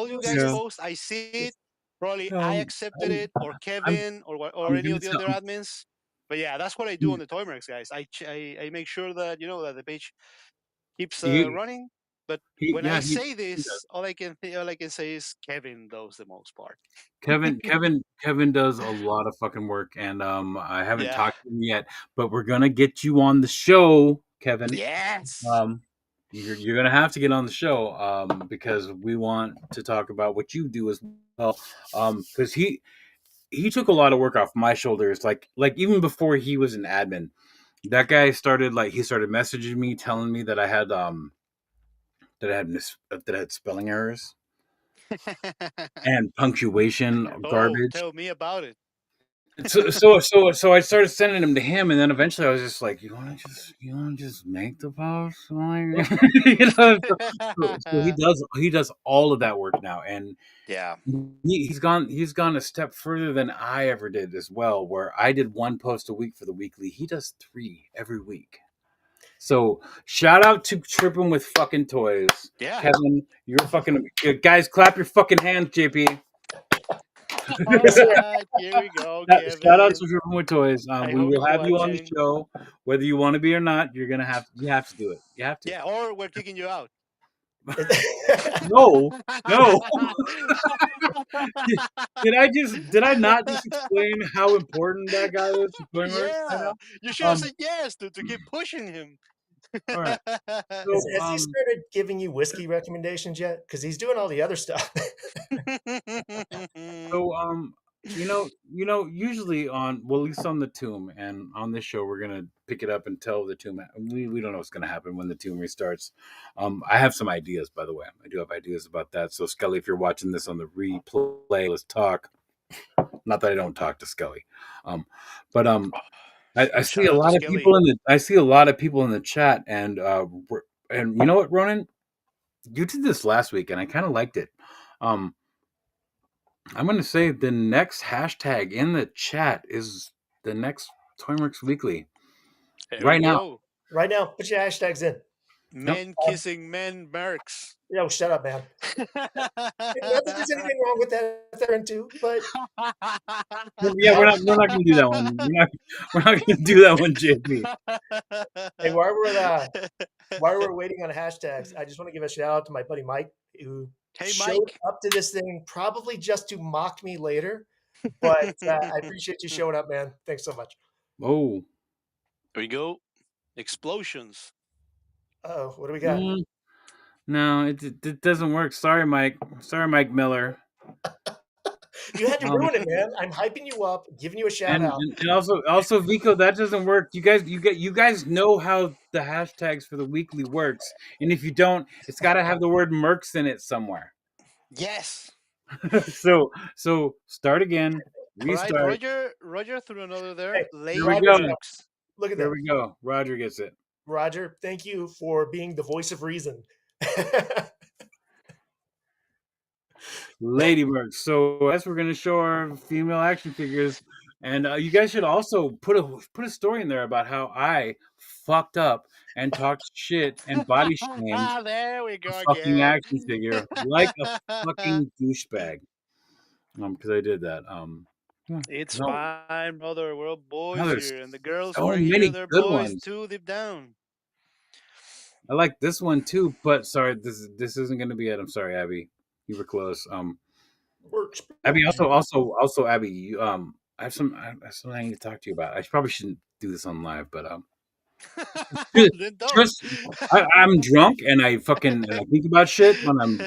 you guys Yeah. post, I see it. Probably I Um, accepted I'm, it, or I'm, Kevin, or I'm any gonna of the tell. other admins. But yeah, that's what I do on the ToyMercs, guys. I make sure that that the page keeps He, running. But he, when I yeah, say he does. this, all I can say is Kevin does the most part. Kevin does a lot of fucking work, and I haven't Yeah. talked to him yet, but we're gonna get you on the show, Kevin. Yes. Um, you're gonna have to get on the show, because we want to talk about what you do as well. Because he took a lot of work off my shoulders, like even before he was an admin. That guy started he started messaging me, telling me that I had spelling errors and punctuation Oh, garbage. tell me about it. So I started sending them to him, and then eventually I was just like, you want to just make the post, like, So he does all of that work now, and Yeah. he's gone a step further than I ever did as well. Where I did one post a week for the weekly, he does 3 every week. So shout out to Tripping with Fucking Toys, Yeah. Kevin. You're fucking guys. Clap your fucking hands, JP. All right. Here we go, Shout out to Kevin. Driven with Toys. I We hope will you're have you on the watching. show, whether you want to be or not. You have to do it. You have to. Yeah, or we're kicking you out. No, no. Did I not just explain how important that guy is to Toymerks right Yeah, you should now? have said yes to keep pushing him. All right. has, So has he started giving you whiskey recommendations yet? Because he's doing all the other stuff. So usually at least on the tomb and on this show, we're gonna pick it up and tell the tomb. We don't know what's gonna happen when the tomb restarts. I have some ideas, by the way. I do have ideas about that. So Scully, if you're watching this on the replay, let's talk. Not that I don't talk to Scully, but I see Shout a out to lot of Skelly. people I see a lot of people in the chat, and you know what, Ronan, you did this last week, and I kind of liked it. Um, I'm going to say the next hashtag in the chat is the next ToyMercs Weekly. There we Right now. go. Right now, put your hashtags in. Yep. Men kissing men mercs. Yo, shut up, man. Not that there's anything wrong with that if they're into, but Yeah, we're not going to do that one. We're not going to do that one, JP. hey, while we're waiting on hashtags, I just want to give a shout out to my buddy Mike, who Hey, showed Mike. up to this thing probably just to mock me later. But I appreciate you showing up, man. Thanks so much. Oh. There we go. Explosions. Oh, what do we got? No, it doesn't work. Sorry, Mike. Sorry, Mike Miller. You had to Um, ruin it, man. I'm hyping you up, giving you a shout out. and also Vico, that doesn't work. You guys know how the hashtags for the weekly works, and if you don't, it's got to have the word Mercs in it somewhere. Yes. So start again. We Right, start. Roger threw another there. Hey, Here we Lady Roger's go. got- Mercs. Look at Here that. we go. Roger gets it. Roger, thank you for being the voice of reason. Lady Mercs. So as we're gonna show our female action figures, and you guys should also put a story in there about how I fucked up and talked shit and body shamed There we a go fucking again. action figure like a fucking douchebag. Because I did that. Yeah. It's No, fine, brother. We're all boys there's here, and the girls who so are here, many they're good boys ones. too, deep down. I like this one too, but sorry, this isn't gonna be it. I'm sorry, Abby. You were close. Works. Abby, also, Abby, you, I have something I need to talk to you about. I probably shouldn't do this on live, but Then don't. just I'm drunk and I think about shit when I'm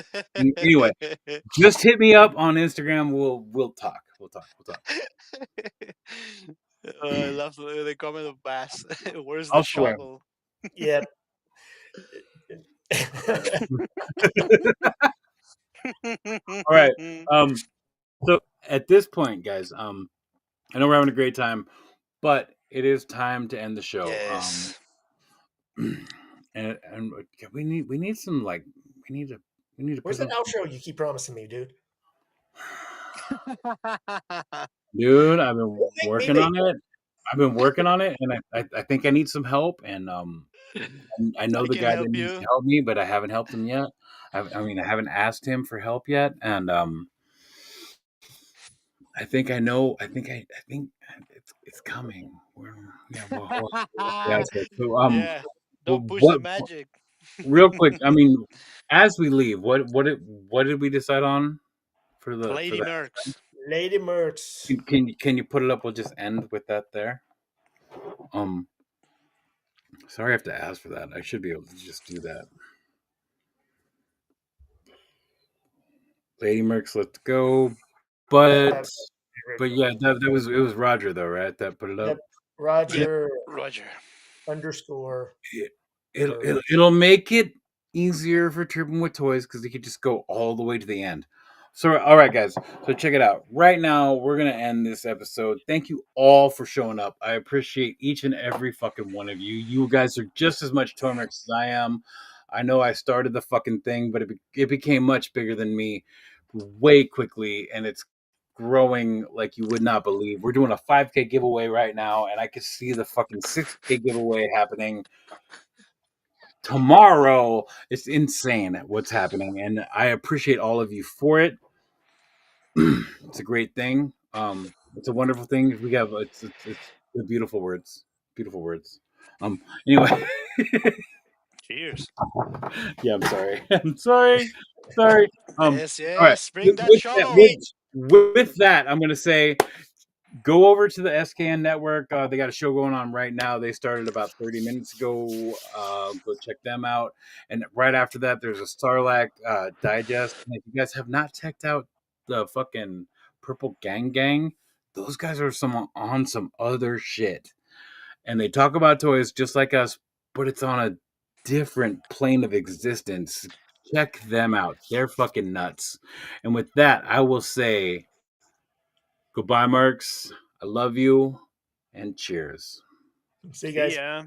anyway. Just hit me up on Instagram. We'll talk. We'll talk. I love the comment of Bass. Where's the I'll swear. shovel? Yeah. All right. So at this point, guys, I know we're having a great time, but it is time to end the show. Yes. And we need some like we need to Where's put that outro you keep promising me, dude? dude. I've been Don't make me working make on it. And I think I need some help. And I know I the can guy that help needs to you. help me, but I haven't helped him yet. I mean, I haven't asked him for help yet, and I think I know. I think it's coming. Yeah. So Yeah. Don't push the what? magic. Real quick. I mean, as we leave, what did we decide on for Lady that? Mercs. Lady Mercs. Can you put it up? We'll just end with that there. Sorry, I have to ask for that. I should be able to just do that. Lady Mercs, let's go. But yeah, that was it was Roger though, right? That put it up. Yep. Roger Roger. underscore. It'll make it easier for Tripping with Toys because they could just go all the way to the end. So, all right, guys. So check it out. Right now, we're gonna end this episode. Thank you all for showing up. I appreciate each and every fucking one of you. You guys are just as much ToyMercs as I am. I know I started the fucking thing, but it became much bigger than me way quickly, and it's growing like you would not believe. We're doing a 5K giveaway right now, and I can see the fucking 6K giveaway happening tomorrow. It's insane what's happening, and I appreciate all of you for it. It's a great thing. It's a wonderful thing. We have it's the beautiful words, beautiful words. Anyway, Cheers. yeah. I'm sorry. I'm sorry. Sorry. Yes, All right. yes. Bring that shovel. With that, I'm gonna say go over to the SKN network. They got a show going on right now. They started about 30 minutes ago. Go check them out. And right after that, there's a Sarlacc digest. And if you guys have not checked out the fucking Purple Gang, those guys are on some other shit. And they talk about toys just like us, but it's on a different plane of existence. Check them out. They're fucking nuts. And with that, I will say goodbye, Mercs. I love you, and cheers. See you See guys. ya.